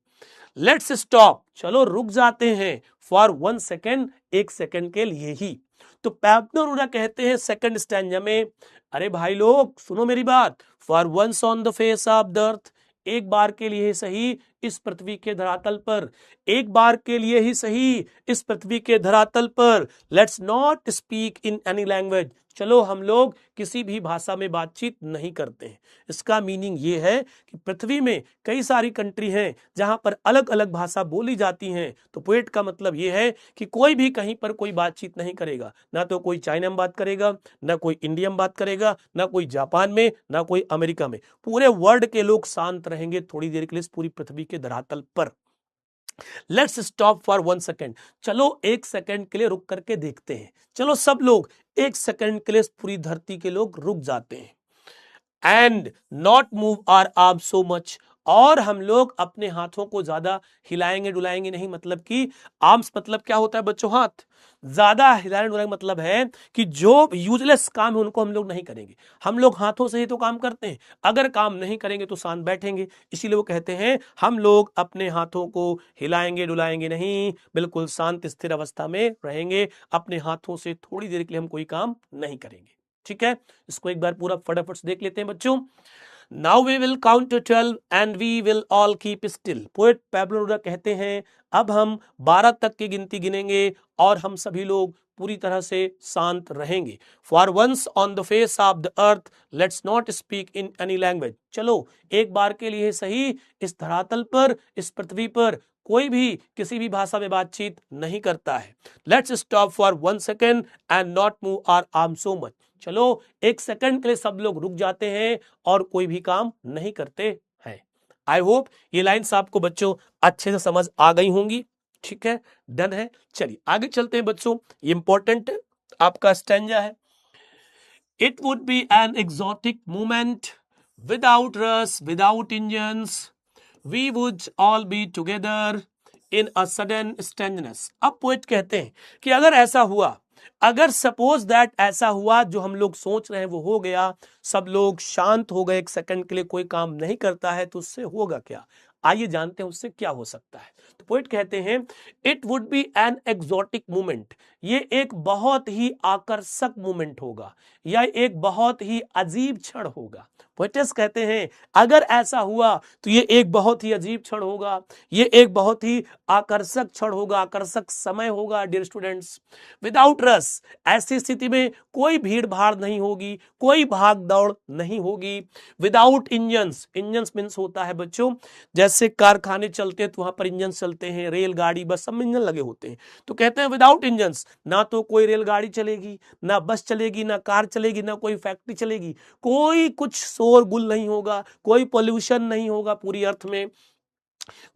लेट्स स्टॉप, चलो रुक जाते हैं, फॉर 1 सेकेंड, एक सेकेंड के लिए ही। तो पैब्लो नेरूदा कहते हैं सेकंड स्टैंजा में, अरे भाई लोग सुनो मेरी बात, for once on the face of the earth, एक बार के लिए सही इस पृथ्वी के धरातल पर, एक बार के लिए ही सही इस पृथ्वी के धरातल पर, let's not speak in any language, चलो हम लोग किसी भी भाषा में बातचीत नहीं करते हैं। इसका मीनिंग ये है कि पृथ्वी में कई सारी कंट्री हैं जहां पर अलग अलग भाषा बोली जाती हैं, तो पोएट का मतलब ये है कि कोई भी कहीं पर कोई बातचीत नहीं करेगा, ना तो कोई चाइना में बात करेगा, ना कोई इंडिया में बात करेगा, ना कोई जापान में, ना कोई अमेरिका में, पूरे वर्ल्ड के लोग शांत रहेंगे थोड़ी देर के लिए पूरी पृथ्वी के धरातल पर। लेट्स स्टॉप फॉर 1 सेकेंड, चलो एक सेकेंड के लिए रुक करके देखते हैं, चलो सब लोग एक सेकेंड के लिए पूरी धरती के लोग रुक जाते हैं। And not move our arms so much, और हम लोग अपने हाथों को ज्यादा हिलाएंगे डुलाएंगे नहीं, मतलब कि आर्म्स मतलब क्या होता है बच्चों, हाथ। ज्यादा हिलाने डुलाने मतलब है कि जो यूजलेस काम है उनको हम लोग नहीं करेंगे, हम लोग हाथों से ही तो काम करते हैं, अगर काम नहीं करेंगे तो शांत बैठेंगे, इसीलिए वो कहते हैं हम लोग अपने हाथों को हिलाएंगे डुलाएंगे नहीं, बिल्कुल शांत स्थिर अवस्था में रहेंगे, अपने हाथों से थोड़ी देर के लिए हम कोई काम नहीं करेंगे। ठीक है, इसको एक बार पूरा फटाफट से देख लेते हैं बच्चों। Now we will count to 12 and we will all keep still. Poet Pablo Neruda कहते हैं अब हम 12 तक की गिनती गिनेंगे और हम सभी लोग पूरी तरह से शांत रहेंगे। For once on the face of the earth, let's not speak in any language. चलो एक बार के लिए सही इस धरातल पर, इस पृथ्वी पर कोई भी किसी भी भाषा में बातचीत नहीं करता है। Let's stop for 1 second and not move our arms so much. चलो एक सेकंड के लिए सब लोग रुक जाते हैं और कोई भी काम नहीं करते हैं। आई होप ये लाइन्स आपको बच्चों अच्छे से समझ आ गई होंगी। ठीक है, डन है। चलिए आगे चलते हैं बच्चों, ये इंपॉर्टेंट आपका स्टैंजा है। It would be an exotic moment without rush without engines, we would all be together in a sudden strangeness. अब पोएट कहते हैं कि अगर ऐसा हुआ, अगर सपोज दैट ऐसा हुआ, जो हम लोग सोच रहे हैं वो हो गया, सब लोग शांत हो गए, एक सेकंड के लिए कोई काम नहीं करता है, तो उससे होगा क्या, आइए जानते हैं उससे क्या हो सकता है। तो पोएट कहते हैं it would be an exotic moment, ये एक बहुत ही आकर्षक मोमेंट होगा, या एक बहुत ही अजीब क्षण होगा। पोएटिस कहते हैं अगर ऐसा हुआ तो ये एक बहुत ही अजीब क्षण होगा, ये एक बहुत ही आकर्षक क्षण होगा, आकर्षक समय होगा डियर स्टूडेंट्स। विदाउट रस, ऐसी स्थिति में कोई भीड़ भाड़ नहीं होगी, कोई भाग दौड़ नहीं होगी। विदाउट इंजन्स, इंजन्स मीन्स होता है बच्चों जैसे कारखाने चलते हैं तो वहां पर इंजन चलते हैं, रेलगाड़ी बस सब में इंजन लगे होते हैं। तो कहते हैं विदाउट इंजन्स, ना तो कोई रेलगाड़ी चलेगी, ना बस चलेगी, ना कार चलेगी, ना कोई फैक्ट्री चलेगी, कोई कुछ शोरगुल नहीं होगा, कोई पोल्यूशन नहीं होगा पूरी अर्थ में।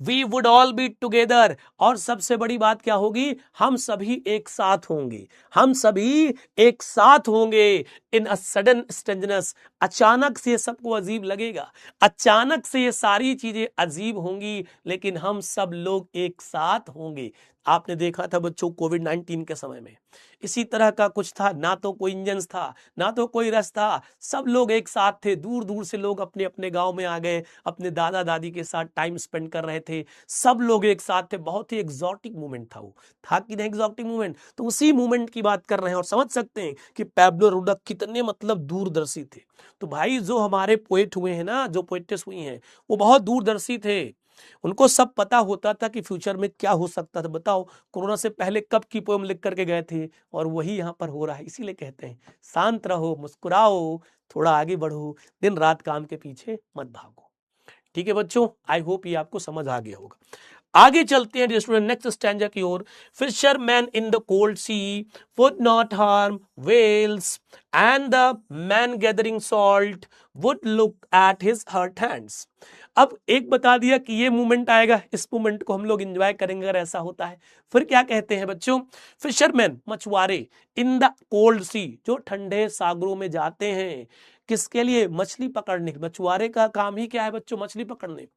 We would all be together, और सबसे बड़ी बात क्या होगी, हम सभी एक साथ होंगे, हम सभी एक साथ होंगे। इन अ सडन स्ट्रेंजनेस, अचानक से सबको अजीब लगेगा, अचानक से ये सारी चीजें अजीब होंगी, लेकिन हम सब लोग एक साथ होंगे। आपने देखा था बच्चों कोविड-19 के समय में इसी तरह का कुछ था, ना तो कोई इंजन था, ना तो कोई रस था, सब लोग एक साथ थे, दूर दूर से लोग अपने अपने गांव में आ गए, अपने दादा दादी के साथ टाइम स्पेंड कर रहे थे, सब लोग एक साथ थे। बहुत ही एग्जॉटिक मोमेंट था वो, था कि नहीं एग्जॉटिक मोमेंट। तो उसी मोमेंट की बात कर रहे हैं और समझ सकते हैं कि पैब्लो नेरुदा कितने मतलब दूरदर्शी थे। तो भाई जो हमारे पोएट हुए हैं ना, जो पोएटेस हुई हैं, वो बहुत दूरदर्शी थे, उनको सब पता होता था कि फ्यूचर में क्या हो सकता था। बताओ कोरोना से पहले कब की पोएम लिख करके गए थे, और वही यहाँ पर हो रहा है। इसीलिए कहते हैं शांत रहो, मुस्कुराओ, थोड़ा आगे बढ़ो, दिन रात काम के पीछे मत भागो। ठीक है बच्चों, आई होप ये आपको समझ आ गया होगा। आगे चलते हैं स्टूडेंट नेक्स्ट स्टैंजा की ओर। Fisherman in the cold sea would not harm whales and the man gathering salt would look at his hurt hands. अब एक बता दिया कि ये मूवमेंट आएगा, इस मूवमेंट को हम लोग एंजॉय करेंगे अगर ऐसा होता है। फिर क्या कहते हैं बच्चों, फिशरमैन मछुआरे, इन द कोल्ड सी जो ठंडे सागरों में जाते हैं, किसके लिए, मछली पकड़ने। मछुआरे का काम ही क्या है बच्चों, मछली पकड़ने।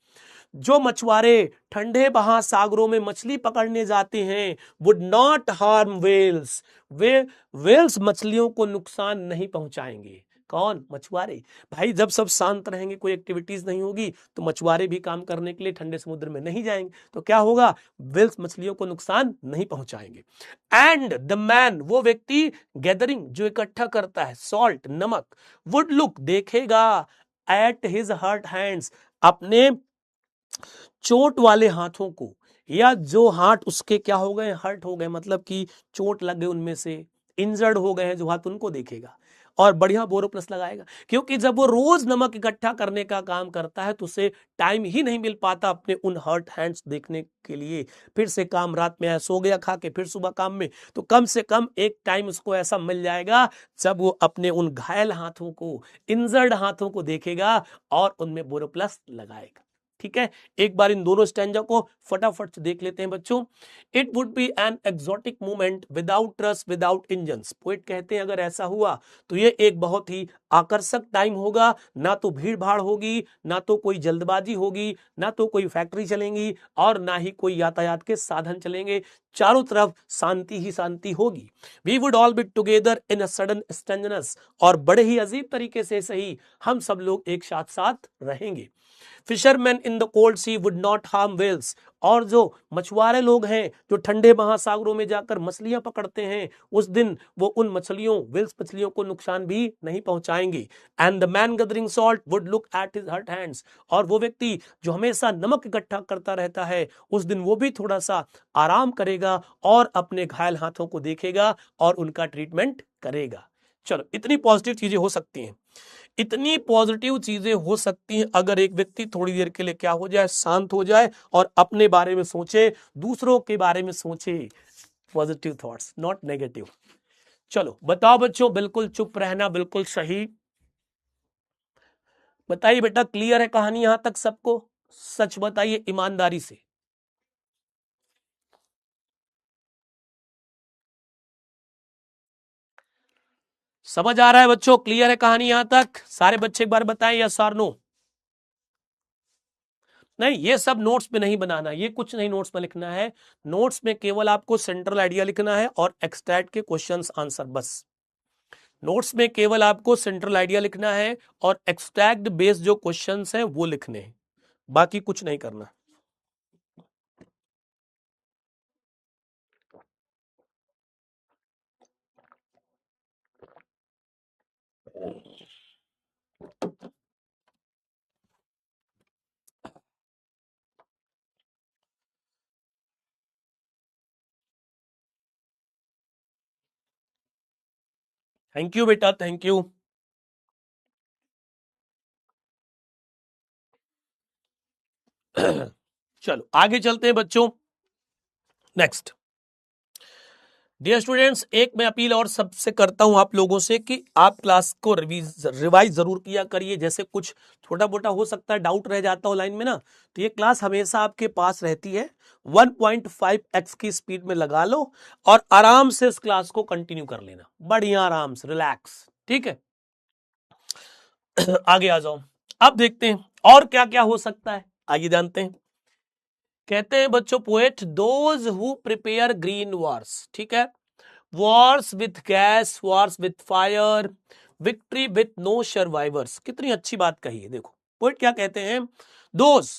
जो मछुआरे ठंडे महासागरों में मछली पकड़ने जाते हैं, वुड नॉट हार्म वेल्स, वे वेल्स मछलियों को नुकसान नहीं पहुंचाएंगे। कौन, मछुआरे। भाई जब सब शांत रहेंगे, कोई एक्टिविटीज नहीं होगी, तो मछुआरे भी काम करने के लिए ठंडे समुद्र में नहीं जाएंगे, तो क्या होगा, वेल्स मछलियों को नुकसान नहीं पहुंचाएंगे। एंड द मैन, वो व्यक्ति, गैदरिंग जो इकट्ठा करता है सॉल्ट नमक, वुड लुक देखेगा, एट हिज हर्ट हैंड्स अपने चोट वाले हाथों को, या जो हाथ उसके क्या हो गए, हर्ट हो गए, मतलब कि चोट लग गई उनमें से, इंजर्ड हो गए हैं जो हाथ, उनको देखेगा और बढ़िया बोरोप्लस लगाएगा। क्योंकि जब वो रोज नमक इकट्ठा करने का काम करता है तो उसे टाइम ही नहीं मिल पाता अपने उन हर्ट हैंड्स देखने के लिए। फिर से काम, रात में आया सो गया खा के, फिर सुबह काम में, तो कम से कम एक टाइम उसको ऐसा मिल जाएगा जब वो अपने उन घायल हाथों को, इंजर्ड हाथों को देखेगा और उनमें बोरोप्लस लगाएगा। ठीक है, एक बार इन दोनों स्टैंजा को फटाफट से देख लेते हैं बच्चों। It would be an exotic movement without trucks without engines. Poet कहते हैं अगर ऐसा हुआ तो ये एक बहुत ही आकर्षक टाइम होगा, ना तो भीड़ भाड़ होगी, ना तो कोई जल्दबाजी होगी, ना तो कोई फैक्ट्री चलेंगी, और ना ही कोई यातायात के साधन चलेंगे, चारों तरफ शांति ही शांति होगी। We would all be together in a sudden strangeness, और बड़े ही अजीब तरीके से सही हम सब लोग एक साथ साथ रहेंगे। Fisherman in the cold sea would not harm whales, और जो मछुआरे लोग हैं जो ठंडे महासागरों में जाकर मछलियां पकड़ते हैं, उस दिन वो उन मछलियों, वेल्स मछलियों को नुकसान भी नहीं पहुंचाएंगे। And the man gathering salt would look at his hurt hands, और वो व्यक्ति जो हमेशा नमक इकट्ठा करता रहता है, उस दिन वो भी थोड़ा सा आराम करेगा और अपने घायल हाथों को देखेगा और उनका ट्रीटमेंट करेगा। चलो, इतनी पॉजिटिव चीजें हो सकती हैं, इतनी पॉजिटिव चीजें हो सकती हैं अगर एक व्यक्ति थोड़ी देर के लिए क्या हो जाए, शांत हो जाए और अपने बारे में सोचे, दूसरों के बारे में सोचे। Positive thoughts, not negative. चलो बताओ बच्चों, बिल्कुल चुप रहना, बिल्कुल सही। बताइए बेटा, क्लियर है कहानी यहां तक सबको? सच बताइए ईमानदारी से। समझ आ रहा है बच्चों? क्लियर है कहानी यहां तक? सारे बच्चे एक बार बताएं यस और नो। नहीं, ये सब नोट्स में नहीं बनाना, ये कुछ नहीं नोट्स में लिखना है। नोट्स में केवल आपको सेंट्रल आइडिया लिखना है और एक्सट्रैक्ट के क्वेश्चंस आंसर, बस। नोट्स में केवल आपको सेंट्रल आइडिया लिखना है और एक्सट्रैक्ट बेस्ड जो क्वेश्चंस हैं वो लिखने हैं, बाकी कुछ नहीं करना। थैंक यू बेटा, थैंक यू। चलो आगे चलते हैं बच्चों। नेक्स्ट, डियर स्टूडेंट्स, एक मैं अपील और सबसे करता हूं आप लोगों से कि आप क्लास को रिवाइज जरूर किया करिए। जैसे कुछ छोटा मोटा हो सकता है डाउट रह जाता हो लाइन में ना, तो ये क्लास हमेशा आपके पास रहती है। 1.5x की स्पीड में लगा लो और आराम से इस क्लास को कंटिन्यू कर लेना, बढ़िया आराम से रिलैक्स, ठीक है। आगे आ जाओ, अब देखते हैं और क्या क्या हो सकता है, आगे जानते हैं। कहते हैं बच्चों poet, those who prepare green wars, ठीक है, wars with gas, wars with fire, victory with no survivors. कितनी अच्छी बात कही है। देखो पोएट क्या कहते हैं, दोज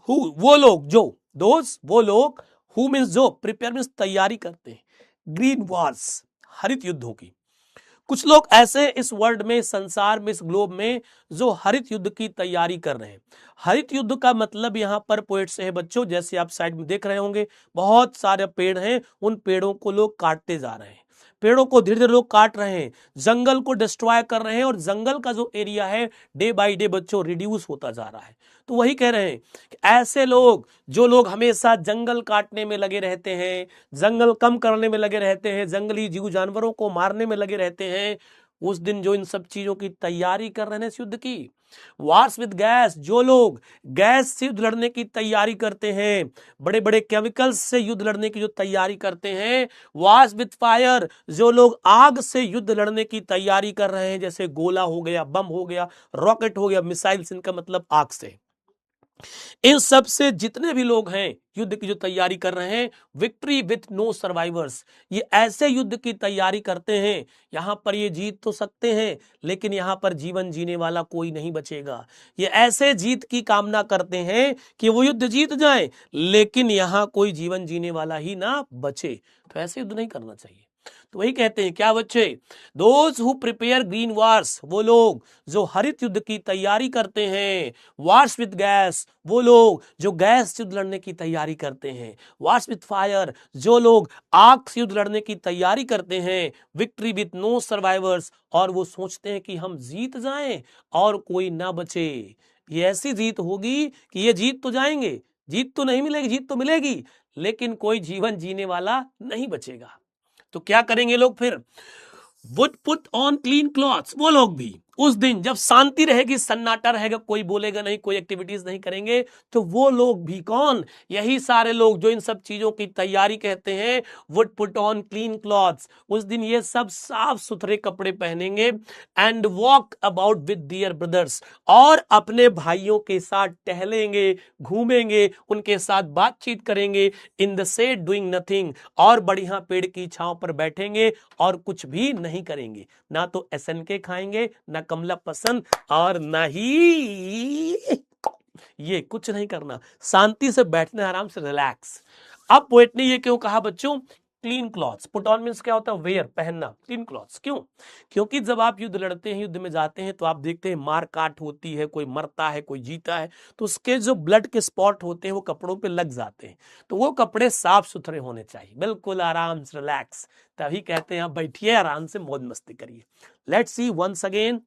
हु, वो लोग जो, दोज वो लोग, हु मीन्स जो, प्रिपेयर मीन्स तैयारी करते हैं, ग्रीन वॉर्स हरित युद्धों की। कुछ लोग ऐसे इस वर्ल्ड में, संसार में, इस ग्लोब में जो हरित युद्ध की तैयारी कर रहे हैं। हरित युद्ध का मतलब यहां पर पोएट से है बच्चों, जैसे आप साइड में देख रहे होंगे बहुत सारे पेड़ हैं, उन पेड़ों को लोग काटते जा रहे हैं, पेड़ों को धीरे धीरे लोग काट रहे हैं, जंगल को डिस्ट्रॉय कर रहे हैं, और जंगल का जो एरिया है डे बाय डे बच्चों रिड्यूस होता जा रहा है। तो वही कह रहे हैं कि ऐसे लोग, जो लोग हमेशा जंगल काटने में लगे रहते हैं, जंगल कम करने में लगे रहते हैं, जंगली जीव जानवरों को मारने में लगे रहते हैं, उस दिन जो इन सब चीजों की तैयारी कर रहे हैं इस युद्ध की, वार्स विद गैस, जो लोग गैस से युद्ध लड़ने की तैयारी करते हैं, बड़े बड़े केमिकल्स से युद्ध लड़ने की जो तैयारी करते हैं, वार्स विद फायर, जो लोग आग से युद्ध लड़ने की तैयारी कर रहे हैं, जैसे गोला हो गया, बम हो गया, रॉकेट हो गया, मिसाइल्स, इनका मतलब आग से। इन सब से जितने भी लोग हैं युद्ध की जो तैयारी कर रहे हैं, विक्ट्री विथ नो सर्वाइवर्स, ये ऐसे युद्ध की तैयारी करते हैं, यहां पर ये जीत तो सकते हैं लेकिन यहां पर जीवन जीने वाला कोई नहीं बचेगा। ये ऐसे जीत की कामना करते हैं कि वो युद्ध जीत जाए लेकिन यहां कोई जीवन जीने वाला ही ना बचे। तो ऐसे युद्ध नहीं करना चाहिए। तो वही कहते हैं क्या बच्चे, those who prepare green wars, वो लोग जो हरित युद्ध की तैयारी करते हैं, वार्स विद गैस, वो लोग जो गैस से युद्ध लड़ने की तैयारी करते हैं, वार्स विद फायर, जो लोग आग से युद्ध लड़ने की तैयारी करते हैं, विक्ट्री विद नो सर्वाइवर्स, और वो सोचते हैं कि हम जीत जाएं और कोई ना बचे। ये ऐसी जीत होगी कि ये जीत तो जाएंगे, जीत तो नहीं मिलेगी, जीत तो मिलेगी लेकिन कोई जीवन जीने वाला नहीं बचेगा। तो क्या करेंगे लोग फिर, would put on clean clothes, वो लोग भी उस दिन जब शांति रहेगी, सन्नाटा रहेगा, कोई बोलेगा नहीं, कोई एक्टिविटीज नहीं करेंगे, तो वो लोग भी कौन, यही सारे लोग जो इन सब चीजों की तैयारी कहते हैं, would put on clean clothes, उस दिन ये सब साफ सुथरे कपड़े पहनेंगे, and walk about with their brothers, और अपने भाइयों के साथ टहलेंगे, घूमेंगे, उनके साथ बातचीत करेंगे, in the shade doing nothing, और बढ़िया पेड़ की छांव पर बैठेंगे और कुछ भी नहीं करेंगे, ना तो एसएनके खाएंगे, ना कमला पसंद, और ना ही ये कुछ नहीं करना, शांति से बैठना, आराम से रिलैक्स। अब पोएट ने ये क्यों कहा बच्चों, clean clothes, put on means क्या होता है, वेयर, पहनना, क्लीन क्लॉथ्स क्यों, क्योंकि जब आप युद्ध लड़ते हैं, युद्ध में जाते हैं, तो आप देखते हैं मार काट होती है, कोई मरता है, कोई जीता है, तो उसके जो ब्लड के स्पॉट होते हैं वो कपड़ों पे लग जाते हैं, तो वो कपड़े साफ सुथरे होने चाहिए, बिल्कुल आराम से रिलैक्स। तभी कहते हैं आप बैठिए, आराम से मौज मस्ती करिए। Let's see once again,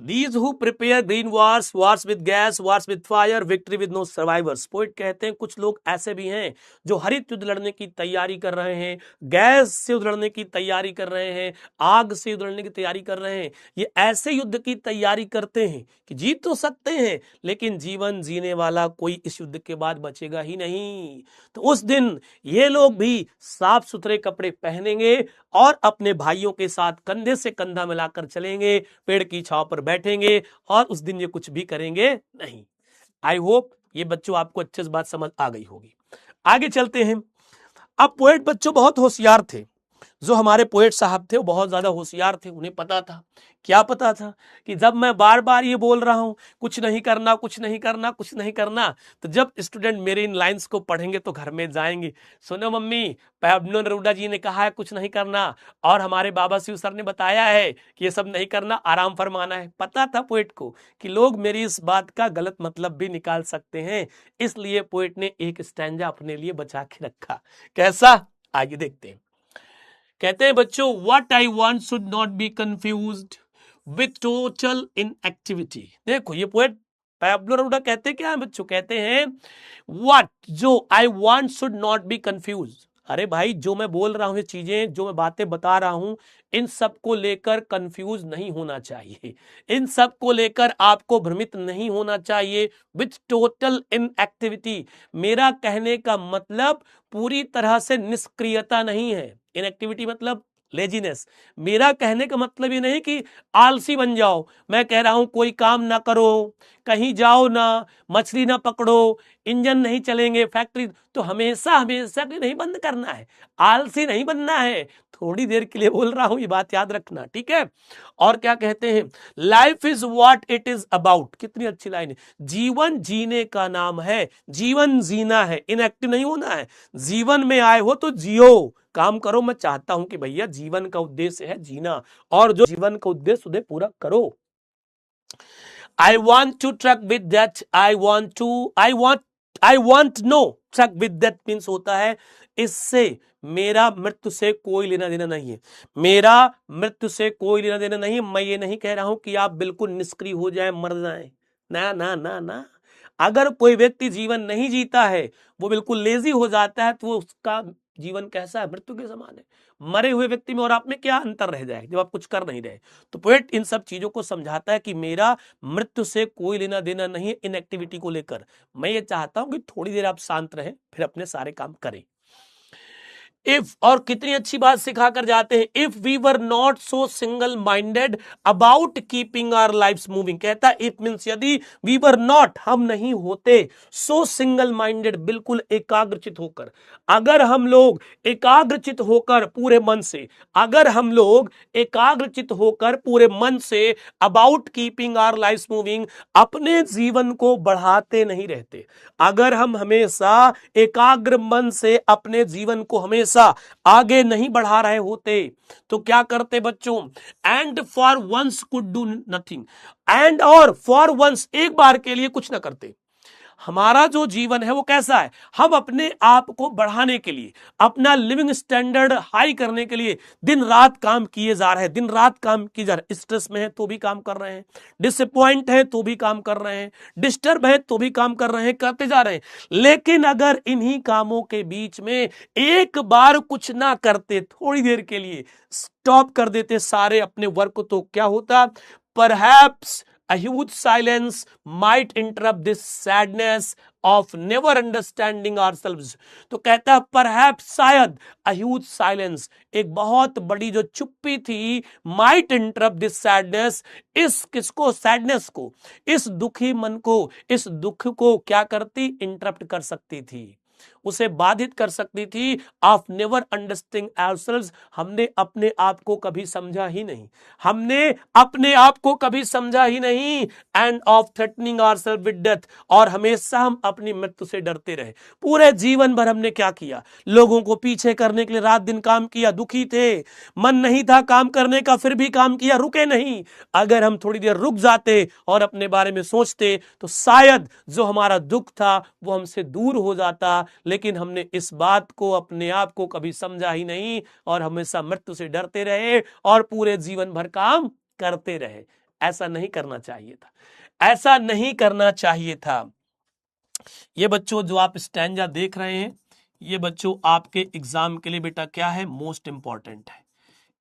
These who prepare green wars, wars with gas, wars with fire, victory with no survivors. Poet कहते हैं कुछ लोग ऐसे भी हैं जो हरित युद्ध लड़ने की तैयारी कर रहे हैं, गैस से युद्ध लड़ने की तैयारी कर रहे हैं, आग से युद्ध लड़ने की तैयारी कर रहे हैं। ये ऐसे युद्ध की तैयारी करते हैं कि जीत तो सकते हैं लेकिन जीवन जीने वाला कोई इस युद्ध के बाद बचेगा ही नहीं। तो उस दिन ये लोग भी साफ सुथरे कपड़े पहनेंगे और अपने भाइयों के साथ कंधे से कंधा मिलाकर चलेंगे, पेड़ की छांव पर बैठेंगे, और उस दिन ये कुछ भी करेंगे नहीं। आई होप ये बच्चों आपको अच्छे से बात समझ आ गई होगी। आगे चलते हैं। अब पोएट बच्चों बहुत होशियार थे, जो हमारे पोएट साहब थे वो बहुत ज्यादा होशियार थे, उन्हें पता था, क्या पता था कि जब मैं बार बार ये बोल रहा हूं कुछ नहीं करना, कुछ नहीं करना, कुछ नहीं करना, तो जब स्टूडेंट मेरे इन लाइंस को पढ़ेंगे तो घर में जाएंगे, सुनो मम्मी पैब्लो नेरूदा जी ने कहा है कुछ नहीं करना, और हमारे बाबा शिव सर ने बताया है कि ये सब नहीं करना, आराम फरमाना है। पता था पोएट को कि लोग मेरी इस बात का गलत मतलब भी निकाल सकते हैं, इसलिए पोएट ने एक स्टैंजा अपने लिए बचा के रखा। कैसा, आइए देखते हैं। कहते हैं बच्चों, what I want should not be confused with total inactivity. देखो ये पोएट पैब्लो नेरूदा कहते क्या है बच्चों, कहते हैं व्हाट, जो I want should not be confuse. अरे भाई जो मैं बोल रहा हूं, ये चीजें जो मैं बातें बता रहा हूं, इन सब को लेकर कंफ्यूज नहीं होना चाहिए, इन सब को लेकर आपको भ्रमित नहीं होना चाहिए। विथ टोटल इनएक्टिविटी, मेरा कहने का मतलब पूरी तरह से निष्क्रियता नहीं है। इनएक्टिविटी मतलब लेजीनेस। मेरा कहने का मतलब ये नहीं कि आलसी बन जाओ, मैं कह रहा हूं कोई काम ना करो, कहीं जाओ ना, मछली ना पकड़ो, इंजन नहीं चलेंगे, फैक्ट्री तो हमेशा हमेशा के नहीं बंद करना है, आलसी नहीं बनना है, थोड़ी देर के लिए बोल रहा हूं, ये बात याद रखना, ठीक है। और क्या कहते हैं, life is what it is about, कितनी अच्छी लाइन है, जीवन जीने का नाम है, जीवन जीना है, इनएक्टिव नहीं होना है। जीवन में आए हो तो जियो, काम करो। मैं चाहता हूं कि भैया जीवन का उद्देश्य है जीना, और जो जीवन का उद्देश्य उसे पूरा करो। I want to truck with that, I want no truck with that means होता है इससे मेरा मृत्यु से कोई लेना देना नहीं है, मेरा मृत्यु से कोई लेना देना नहीं। मैं ये नहीं कह रहा हूं कि आप बिल्कुल निष्क्रिय हो जाए, मर जाए, ना ना ना ना। अगर कोई व्यक्ति जीवन नहीं जीता है, वो बिल्कुल लेजी हो जाता है, तो उसका जीवन कैसा है, मृत्यु के समान है। मरे हुए व्यक्ति में और आप में क्या अंतर रह जाए जब आप कुछ कर नहीं रहे। तो पोएट इन सब चीजों को समझाता है कि मेरा मृत्यु से कोई लेना देना नहीं है इनएक्टिविटी को लेकर। मैं ये चाहता हूं कि थोड़ी देर आप शांत रहें, फिर अपने सारे काम करें। इफ, और कितनी अच्छी बात सिखा कर जाते हैं, if we were not so single minded about keeping our lifes moving. कहता है इफ मींस यदि, वी वर नॉट हम नहीं होते, सो सिंगल माइंडेड बिल्कुल एकाग्रचित होकर, अगर हम लोग एकाग्रचित होकर पूरे मन से, अगर हम लोग एकाग्रचित होकर पूरे मन से about keeping our lifes moving, अपने जीवन को बढ़ाते नहीं रहते, अगर हम हमेशा एकाग्र मन से अपने जीवन को हमेशा आगे नहीं बढ़ा रहे होते, तो क्या करते बच्चों, and for once could do nothing, and और फॉर वंस एक बार के लिए कुछ ना करते। हमारा जो जीवन है वो कैसा है, हम अपने आप को बढ़ाने के लिए, अपना लिविंग स्टैंडर्ड हाई करने के लिए दिन रात काम किए जा रहे हैं, दिन रात काम किए जा रहे हैं। स्ट्रेस में है तो भी काम कर रहे हैं, डिसअपॉइंट है तो भी काम कर रहे हैं, डिस्टर्ब है तो भी काम कर रहे हैं, करते जा रहे हैं। लेकिन अगर इन्हीं कामों के बीच में एक बार कुछ ना करते, थोड़ी देर के लिए स्टॉप कर देते सारे अपने वर्क, तो क्या होता, perhaps a huge silence might interrupt this sadness of never understanding ourselves। तो कहता है परहैप्स शायद, a huge silence एक बहुत बड़ी जो चुप्पी थी, might interrupt this sadness इस किसको, सैडनेस को, इस दुखी मन को, इस दुख को क्या करती, इंटरप्ट कर सकती थी, उसे बाधित कर सकती थी। ऑफ नेवर अंडरस्टैंडिंग आवरसेल्व्स, हमने अपने आप को कभी समझा ही नहीं, हमने अपने आप को कभी समझा ही नहीं। End of threatening ourselves with death, और हमेशा हम अपनी मृत्यु से डरते रहे। पूरे जीवन भर हमने क्या किया, लोगों को पीछे करने के लिए रात दिन काम किया, दुखी थे, मन नहीं था काम करने का, फिर भी काम किया, रुके नहीं। अगर हम थोड़ी देर रुक जाते और अपने बारे में सोचते, तो शायद जो हमारा दुख था वो हमसे दूर हो जाता। लेकिन हमने इस बात को, अपने आप को कभी समझा ही नहीं, और हमेशा मृत्यु से डरते रहे और पूरे जीवन भर काम करते रहे। ऐसा नहीं करना चाहिए था, ऐसा नहीं करना चाहिए था। ये बच्चों जो आप स्टैंजा देख रहे हैं, ये बच्चों आपके एग्जाम के लिए बेटा क्या है, मोस्ट इंपॉर्टेंट है।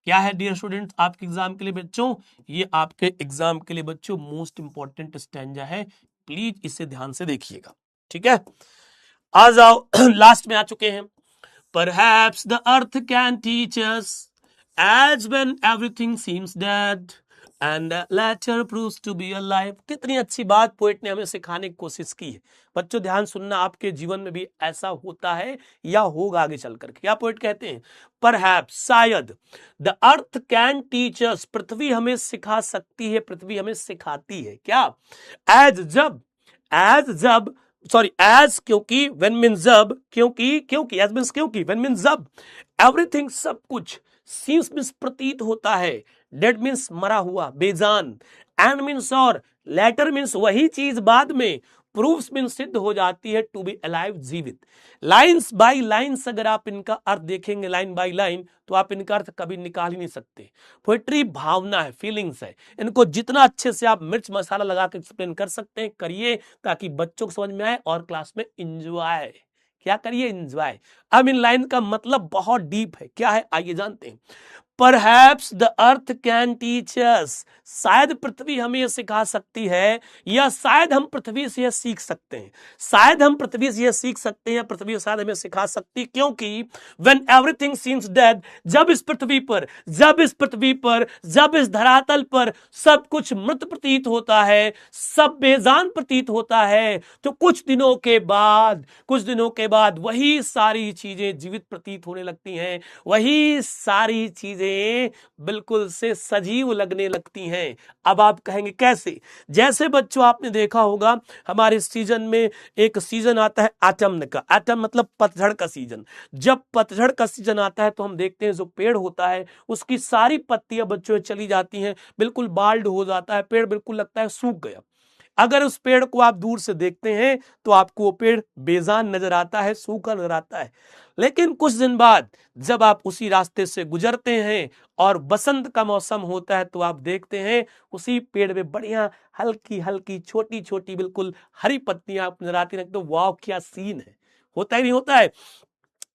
क्या है डियर स्टूडेंट्स आपके एग्जाम के लिए बच्चों, ये आपके एग्जाम के लिए बच्चों मोस्ट इंपॉर्टेंट स्टैंजा है। प्लीज इसे ध्यान से देखिएगा, ठीक है। आ जाओ लास्ट में आ चुके हैं। Perhaps the earth can teach us, as when everything seems dead, and later proves to be alive. कितनी अच्छी बात पोएट ने हमें सिखाने की कोशिश की है। बच्चों ध्यान सुनना, आपके जीवन में भी ऐसा होता है या होगा आगे चलकर। क्या पोएट कहते हैं? परहैप्स, शायद, the earth can teach us, पृथ्वी हमें सिखा सकती है, पृथ्वी हमें सिखाती है। क्या? एज जब सॉरी एज, क्योंकि, व्हेन मीन जब, क्योंकि एज मीन्स क्योंकि, व्हेन मीन जब, एवरीथिंग सब कुछ, सीम्स मीन्स प्रतीत होता है, डेड मीन्स मरा हुआ, बेजान, एंड मीन्स और, लेटर मीन्स वही चीज बाद में, प्रूफ्स मीन्स सिद्ध हो जाती है, टू बी अलाइव, जीवित। लाइन्स बाय लाइन्स अगर आप इनका अर्थ देखेंगे लाइन बाय लाइन, तो आप इनका अर्थ कभी निकाल ही नहीं सकते। पोएट्री भावना है, फीलिंग्स है। इनको जितना अच्छे से आप मिर्च मसाला लगा के एक्सप्लेन कर सकते हैं करिए, ताकि बच्चों को समझ में आए और क्लास में एंजॉय। क्या करिए? एंजॉय। अब इन लाइन का मतलब बहुत डीप है। क्या है? आइए जानते हैं। Perhaps the earth can teach us, शायद पृथ्वी हमें यह सिखा सकती है, या शायद हम पृथ्वी से यह सीख सकते हैं। शायद हम पृथ्वी से यह सीख सकते हैं, पृथ्वी शायद हमें सिखा सकती है, क्योंकि when everything seems dead, जब इस धरातल पर सब कुछ मृत प्रतीत होता है, सब बेजान प्रतीत होता है, तो कुछ दिनों के बाद वही सारी चीजें जीवित प्रतीत होने लगती हैं, वही सारी चीजें बिल्कुल से सजीव लगने लगती हैं। अब आप कहेंगे कैसे? जैसे बच्चों आपने देखा होगा हमारे सीजन में एक सीजन आता है ऑटम का। ऑटम मतलब पतझड़ का सीजन। जब पतझड़ का सीजन आता है तो हम देखते हैं जो पेड़ होता है उसकी सारी पत्तियां बच्चों चली जाती हैं, बिल्कुल बाल्ड हो जाता है पेड़, बिल्कुल लगता है सूख गया। अगर उस पेड़ को आप दूर से देखते हैं तो आपको वो पेड़ बेजान नजर आता है, सूखा नजर आता है। लेकिन कुछ दिन बाद जब आप उसी रास्ते से गुजरते हैं और बसंत का मौसम होता है, तो आप देखते हैं उसी पेड़ में बढ़िया हल्की हल्की छोटी छोटी बिल्कुल हरी पत्तियां आप नजर आती हैं। तो वाह क्या सीन है, होता ही नहीं होता है।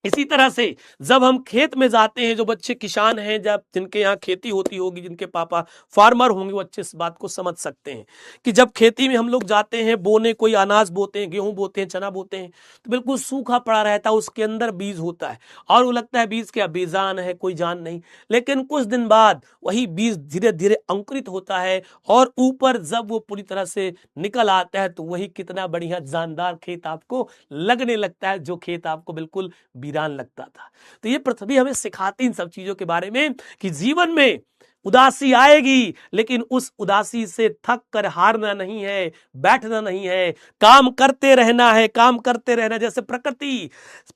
इसी तरह से जब हम खेत में जाते हैं, जो बच्चे किसान हैं, जब जिनके यहाँ खेती होती होगी, जिनके पापा फार्मर होंगे, वो अच्छे इस बात को समझ सकते हैं कि जब खेती में हम लोग जाते हैं बोने, कोई अनाज बोते हैं, गेहूं बोते हैं, चना बोते हैं, तो बिल्कुल सूखा पड़ा रहता है, उसके अंदर बीज होता है और वो लगता है बीज क्या बेजान है, कोई जान नहीं। लेकिन कुछ दिन बाद वही बीज धीरे धीरे अंकुरित होता है और ऊपर जब वो पूरी तरह से निकल आता है, तो वही कितना बढ़िया जानदार खेत आपको लगने लगता है, जो खेत आपको बिल्कुल वीरान लगता था। तो ये पृथ्वी हमें सिखाती इन सब चीजों के बारे में कि जीवन में उदासी आएगी, लेकिन उस उदासी से थक कर हारना नहीं है, बैठना नहीं है, काम करते रहना है, काम करते रहना। जैसे प्रकृति,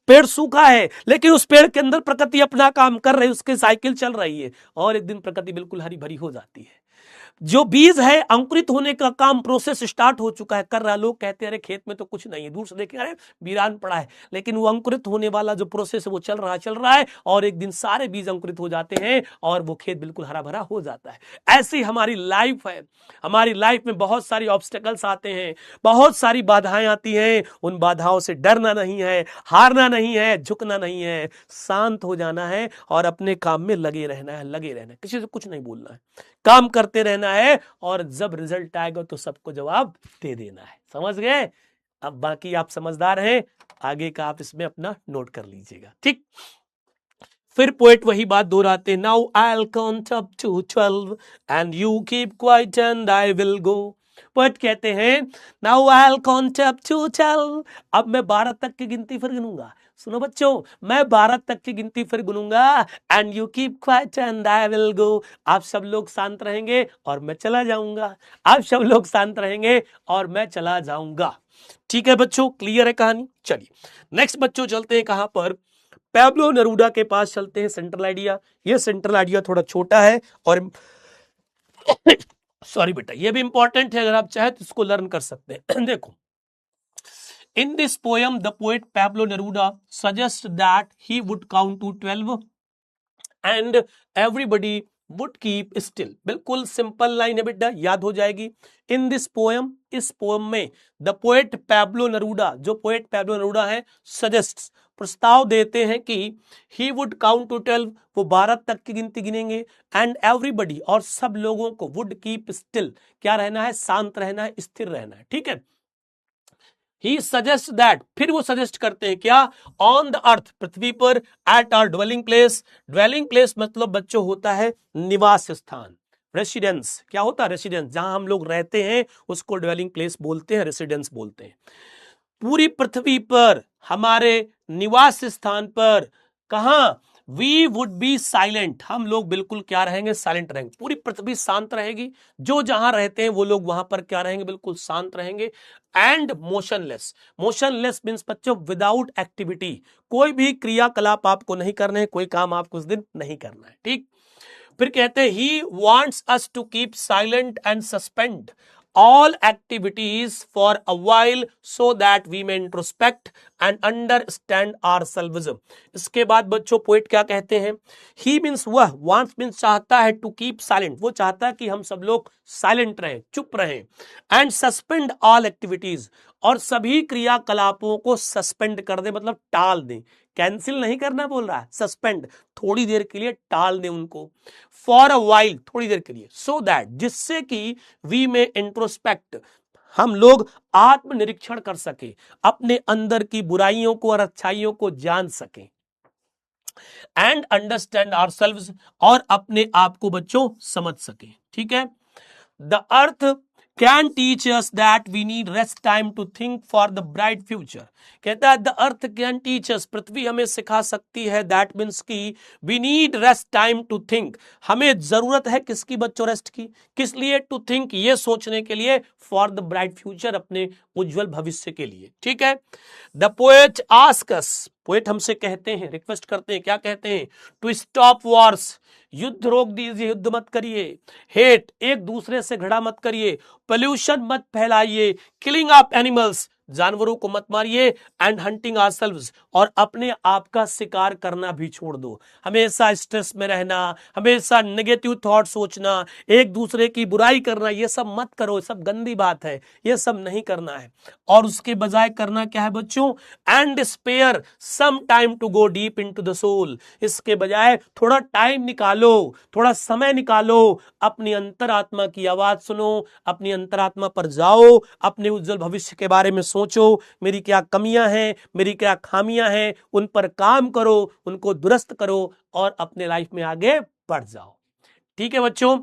पेड़ सूखा है लेकिन उस पेड़ के अंदर प्रकृति अपना काम कर रही है, उसकी साइकिल चल रही है और एक दिन प्रकृति बिल्कुल हरी भरी हो जाती है। जो बीज है अंकुरित होने का काम, प्रोसेस स्टार्ट हो चुका है, कर रहा। लोग कहते हैं अरे खेत में तो कुछ नहीं है, दूर से देखें अरे वीरान पड़ा है, लेकिन वो अंकुरित होने वाला जो प्रोसेस है वो चल रहा है और एक दिन सारे बीज अंकुरित हो जाते हैं और वो खेत बिल्कुल हरा भरा हो जाता है। ऐसी हमारी लाइफ है। हमारी लाइफ में बहुत सारी ऑब्स्टेकल्स आते हैं, बहुत सारी बाधाएं आती हैं। उन बाधाओं से डरना नहीं है, हारना नहीं है, झुकना नहीं है, शांत हो जाना है और अपने काम में लगे रहना है, किसी से कुछ नहीं बोलना है, काम करते रहना है और जब रिजल्ट आएगा तो सबको जवाब दे देना है। समझ गए? अब बाकी आप समझदार हैं, आगे का आप इसमें अपना नोट कर लीजिएगा। ठीक, फिर पोएट वही बात दोहराते, now I will count up to 12 and you keep quiet and I will go. Poet कहते हैं now I will count up to 12, अब मैं 12 तक की गिनती फिर गिनूंगा। सुनो बच्चों, मैं 12 तक की गिनती फिर गिनूंगा, and you keep quiet and I will go. आप सब लोग शांत रहेंगे और मैं चला जाऊंगा, आप सब लोग शांत रहेंगे और मैं चला जाऊंगा। ठीक है बच्चों, क्लियर है कहानी? चलिए नेक्स्ट बच्चों चलते हैं कहां पर, पैब्लो नेरूदा के पास चलते हैं। सेंट्रल आइडिया, ये सेंट्रल आइडिया थोड़ा छोटा है और सॉरी बेटा ये भी इंपॉर्टेंट है, अगर आप चाहे तो इसको लर्न कर सकते हैं। देखो, in this poem the poet Pablo Neruda suggests that he would count to 12 and everybody would keep still। बिल्कुल सिंपल लाइन है बेटा, याद हो जाएगी। इन दिस पोएम, इस पोएम में द पोएट पैब्लो नेरूदा, जो पोएट पैब्लो नेरूदा है, सजेस्ट, प्रस्ताव देते हैं कि ही वुड काउंट टू 12, वो 12 तक की गिनती गिनेंगे, एंड एवरीबॉडी, और सब लोगों को, वुड कीप स्टिल, क्या रहना है? शांत रहना है, स्थिर रहना है। ठीक है, ही सजेस्ट दैट, फिर वो सजेस्ट करते हैं क्या? ऑन द अर्थ, पृथ्वी पर, at our dwelling place, dwelling place मतलब बच्चों होता है निवास स्थान, रेसिडेंस क्या होता है? रेसिडेंस, जहां हम लोग रहते हैं उसको ड्वेलिंग प्लेस बोलते हैं, रेसिडेंस बोलते हैं। पूरी पृथ्वी पर, हमारे निवास स्थान पर, कहां? वी वुड बी साइलेंट, हम लोग बिल्कुल क्या रहेंगे? साइलेंट रहेंगे। पूरी पृथ्वी शांत रहेगी, जो जहां रहते हैं वो लोग वहां पर क्या रहेंगे? बिल्कुल शांत रहेंगे। एंड मोशनलेस, मोशनलेस मीन्स बच्चों विदाउट एक्टिविटी, कोई भी क्रियाकलाप आपको नहीं करने हैं, कोई काम आपको उस दिन नहीं करना है, ठीक। फिर कहते हैं he wants us to keep silent and suspend all activities for a while so that we may introspect and understand ourselves। इसके बाद बच्चों पोएट क्या कहते हैं? he means वह, wants means चाहता है, to keep silent वो चाहता है कि हम सब लोग साइलेंट रहें, चुप रहें, and suspend all activities और सभी क्रियाकलापों को सस्पेंड कर दे, मतलब टाल दें, कैंसिल नहीं करना बोल रहा है, सस्पेंड, थोड़ी देर के लिए टाल दें उनको, फॉर अ वाइल थोड़ी देर के लिए, सो दैट जिससे कि वी में इंट्रोस्पेक्ट हम लोग आत्मनिरीक्षण कर सके, अपने अंदर की बुराइयों को और अच्छाइयों को जान सकें, एंड अंडरस्टैंड आवरसेल्व्स और अपने आप को बच्चों समझ सके, ठीक है। The earth can teach us that we need rest time to think for the bright future। कहता है the earth can teach us, पृथ्वी हमें सिखा सकती है, that means कि we need rest time to think, हमें जरूरत है किसकी बच्चों? रेस्ट की। किस लिए? to think, ये सोचने के लिए, for the bright future, अपने उज्जवल भविष्य के लिए, ठीक है। the poet asks us, poet हमसे कहते हैं, रिक्वेस्ट करते हैं, क्या कहते हैं? टू स्टॉप वॉर्स, युद्ध रोक दीजिए, युद्ध मत करिए, हेट, एक दूसरे से घृणा मत करिए, पोल्यूशन मत फैलाइए, किलिंग ऑफ एनिमल्स, जानवरों को मत मारिए, एंड हंटिंग आवरसेल्व्स और अपने आप का शिकार करना भी छोड़ दो। हमेशा स्ट्रेस में रहना, हमेशा नेगेटिव थॉट सोचना, एक दूसरे की बुराई करना, ये सब मत करो, सब गंदी बात है, ये सब नहीं करना है। और उसके बजाय करना क्या है बच्चों? And spare some time to go deep into the soul, इसके बजाय थोड़ा टाइम निकालो, थोड़ा समय निकालो, अपनी अंतरात्मा की आवाज सुनो, अपनी अंतरात्मा पर जाओ, अपने उज्जवल भविष्य के बारे में सोचो, मेरी क्या कमियां हैं, मेरी क्या खामियां हैं, उन पर काम करो, उनको दुरुस्त करो और अपने लाइफ में आगे बढ़ जाओ, ठीक है बच्चों।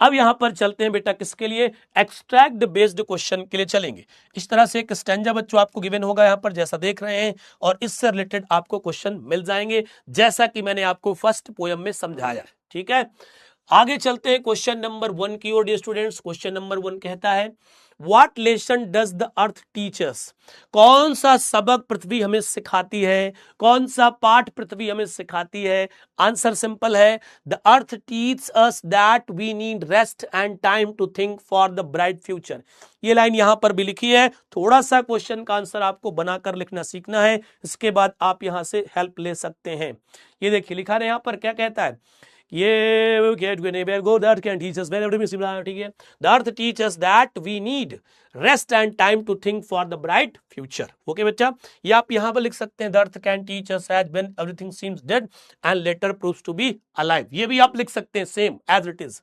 अब यहां पर चलते हैं बेटा किसके लिए? एक्सट्रैक्ट बेस्ड क्वेश्चन के लिए चलेंगे। इस तरह से एक स्टैंजा बच्चों आपको गिवन होगा यहां पर, जैसा देख रहे हैं, और इससे रिलेटेड आपको क्वेश्चन मिल जाएंगे, जैसा कि मैंने आपको फर्स्ट पोयम में समझाया है, ठीक है। आगे चलते हैं क्वेश्चन नंबर 1 की ओर डियर स्टूडेंट्स। क्वेश्चन नंबर 1 कहता है what lesson does the earth teach अस, कौन सा सबक पृथ्वी हमें सिखाती है, कौन सा पाठ पृथ्वी हमें सिखाती है? आंसर सिंपल है, the earth teach us that we need rest and time to think for the bright future. ये लाइन यहां पर भी लिखी है, थोड़ा सा क्वेश्चन का आंसर आपको बनाकर लिखना सीखना है, इसके बाद आप यहां से हेल्प ले सकते हैं। ये देखिए लिखा है यहां पर, क्या कहता है? ये ठीक है, the earth teaches that we need rest and time to think for the bright future. Okay बच्चा, ये आप यहां पर लिख सकते हैं, the earth can teach us as when everything seems dead and later proves to be alive, ये भी आप लिख सकते हैं same as it is.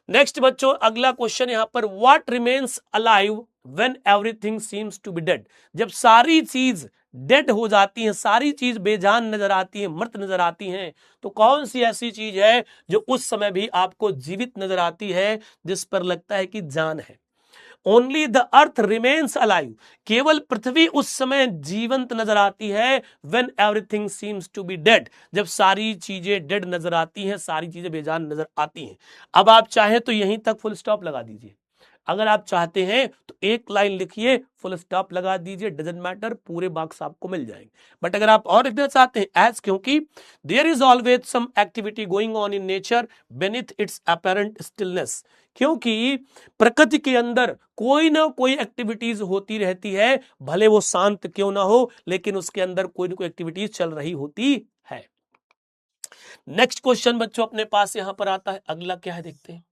Next बच्चों अगला क्वेश्चन यहां पर, what remains alive when everything seems to be dead, जब सारी चीज डेड हो जाती हैं, सारी चीज बेजान नजर आती है, मृत नजर आती हैं, तो कौन सी ऐसी चीज है जो उस समय भी आपको जीवित नजर आती है, जिस पर लगता है कि जान है? Only the earth remains alive, केवल पृथ्वी उस समय जीवंत नजर आती है, when everything seems to be dead, जब सारी चीजें डेड नजर आती हैं, सारी चीजें बेजान नजर आती हैं। अब आप चाहें तो यहीं तक फुल स्टॉप लगा दीजिए, अगर आप चाहते हैं तो एक लाइन लिखिए, फुल स्टॉप लगा दीजिए, डजंट मैटर, पूरे मार्क्स आपको मिल जाएंगे। बट अगर आप और लिखना चाहते हैं एज, क्योंकि there is always some activity going on in nature beneath its apparent stillness, क्योंकि प्रकृति के अंदर कोई ना कोई एक्टिविटीज होती रहती है, भले वो शांत क्यों ना हो, लेकिन उसके अंदर कोई ना कोई एक्टिविटीज चल रही होती है। नेक्स्ट क्वेश्चन बच्चों अपने पास यहां पर आता है, अगला क्या है देखते हैं।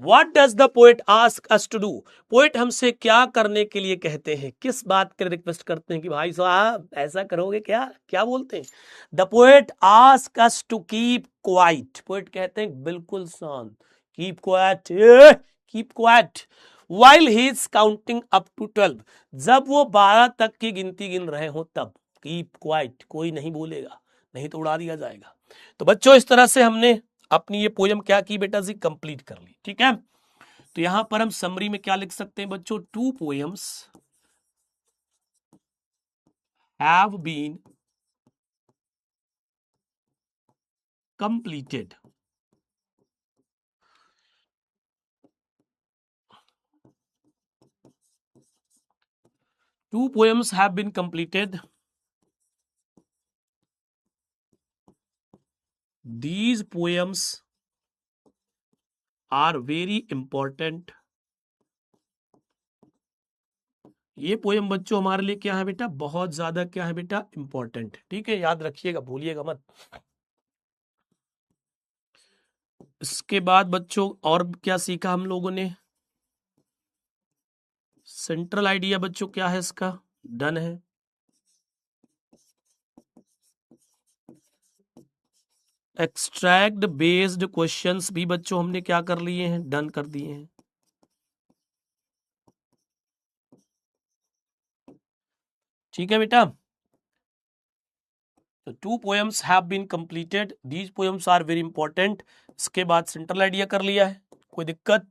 What does the poet ask us to do? Poet हमसे क्या करने के लिए कहते हैं, किस बात के लिए रिक्वेस्ट करते हैं कि भाई साहब ऐसा करोगे क्या, क्या बोलते हैं? The poet asks us to keep quiet, poet कहते हैं बिल्कुल शांत, keep quiet, keep quiet while he is counting up to 12, जब वो 12 तक की गिनती गिन रहे हो तब keep quiet, कोई नहीं बोलेगा, नहीं तो उड़ा दिया जाएगा। तो बच्चों इस तरह से हमने अपनी ये पोयम क्या की बेटा जी, कंप्लीट कर ली। ठीक है, तो यहां पर हम समरी में क्या लिख सकते हैं बच्चों, 2 poems have been completed. 2 poems have been completed. These poems are very important. ये पोएम बच्चों हमारे लिए क्या है बेटा, बहुत ज्यादा क्या है बेटा, इंपॉर्टेंट। ठीक है, याद रखिएगा, भूलिएगा मत। इसके बाद बच्चों और क्या सीखा हम लोगों ने, सेंट्रल आइडिया बच्चों क्या है इसका, डन है। एक्सट्रैक्ट बेस्ड क्वेश्चंस भी बच्चों हमने क्या कर लिए हैं, डन कर दिए हैं। ठीक है बेटा, तो 2 poems have been completed. These poems are very important. इसके बाद सेंट्रल आइडिया कर लिया है, कोई दिक्कत,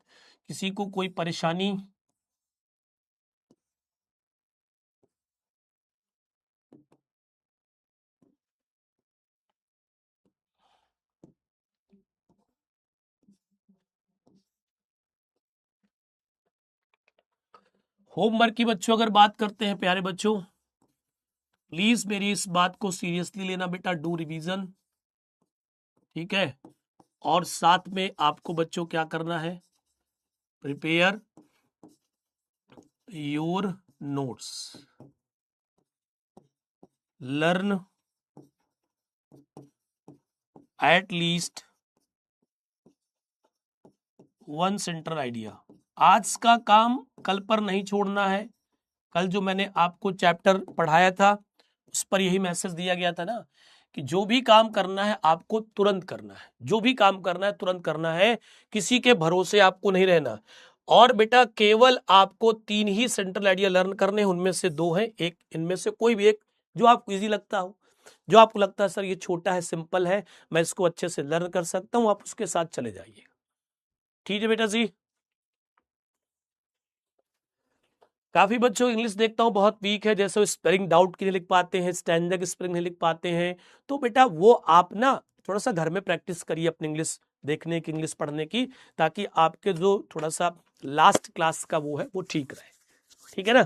किसी को कोई परेशानी? होमवर्क की बच्चों अगर बात करते हैं प्यारे बच्चों, प्लीज मेरी इस बात को सीरियसली लेना बेटा, डू रिवीजन। ठीक है, और साथ में आपको बच्चों क्या करना है, prepare your notes, learn at least 1 central idea. आज का काम कल पर नहीं छोड़ना है। कल जो मैंने आपको चैप्टर पढ़ाया था उस पर यही मैसेज दिया गया था ना, कि जो भी काम करना है आपको तुरंत करना है, जो भी काम करना है तुरंत करना है, किसी के भरोसे आपको नहीं रहना। और बेटा केवल आपको 3 ही सेंट्रल आइडिया लर्न करने हैं, उनमें से 2 हैं, एक इनमें से कोई भी एक जो आपको इजी लगता हो, जो आपको लगता है सर ये छोटा है, सिंपल है, मैं इसको अच्छे से लर्न कर सकता हूं, आप उसके साथ चले जाइए। ठीक है बेटा जी। काफी बच्चों इंग्लिश देखता हूँ बहुत वीक है, जैसे स्पेलिंग डाउट की नहीं लिख पाते हैं, स्टैंडर्ड की स्पेलिंग नहीं लिख पाते हैं, तो बेटा वो आप ना थोड़ा सा घर में प्रैक्टिस करिए अपनी इंग्लिश देखने की, इंग्लिश पढ़ने की, ताकि आपके जो थोड़ा सा लास्ट क्लास का वो है वो ठीक रहे। ठीक है ना,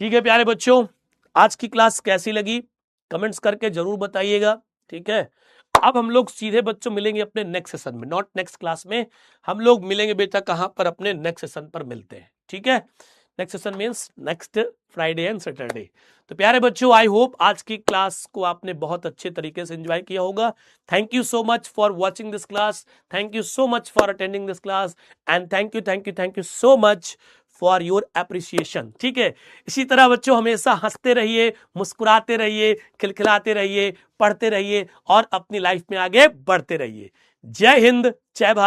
ठीक है प्यारे बच्चों, आज की क्लास कैसी लगी कमेंट्स करके जरूर बताइएगा। ठीक है, अब हम लोग सीधे बच्चों मिलेंगे अपने नेक्स्ट सेशन में, नॉट नेक्स्ट क्लास में, हम लोग मिलेंगे बेटा कहां पर, अपने नेक्स्ट सेशन पर मिलते हैं। ठीक है, next session means next Friday and Saturday. तो प्यारे बच्चों, आई होप आज की क्लास को आपने बहुत अच्छे तरीके से एंजॉय किया होगा। Thank you so much for watching this class, thank you so much for attending this class, and thank you so much for your appreciation. ठीक है, इसी तरह बच्चों हमेशा हंसते रहिए, मुस्कुराते रहिए, खिलखिलाते रहिए, पढ़ते रहिए और अपनी लाइफ में आगे बढ़ते रहिए। जय हिंद, जय भारत।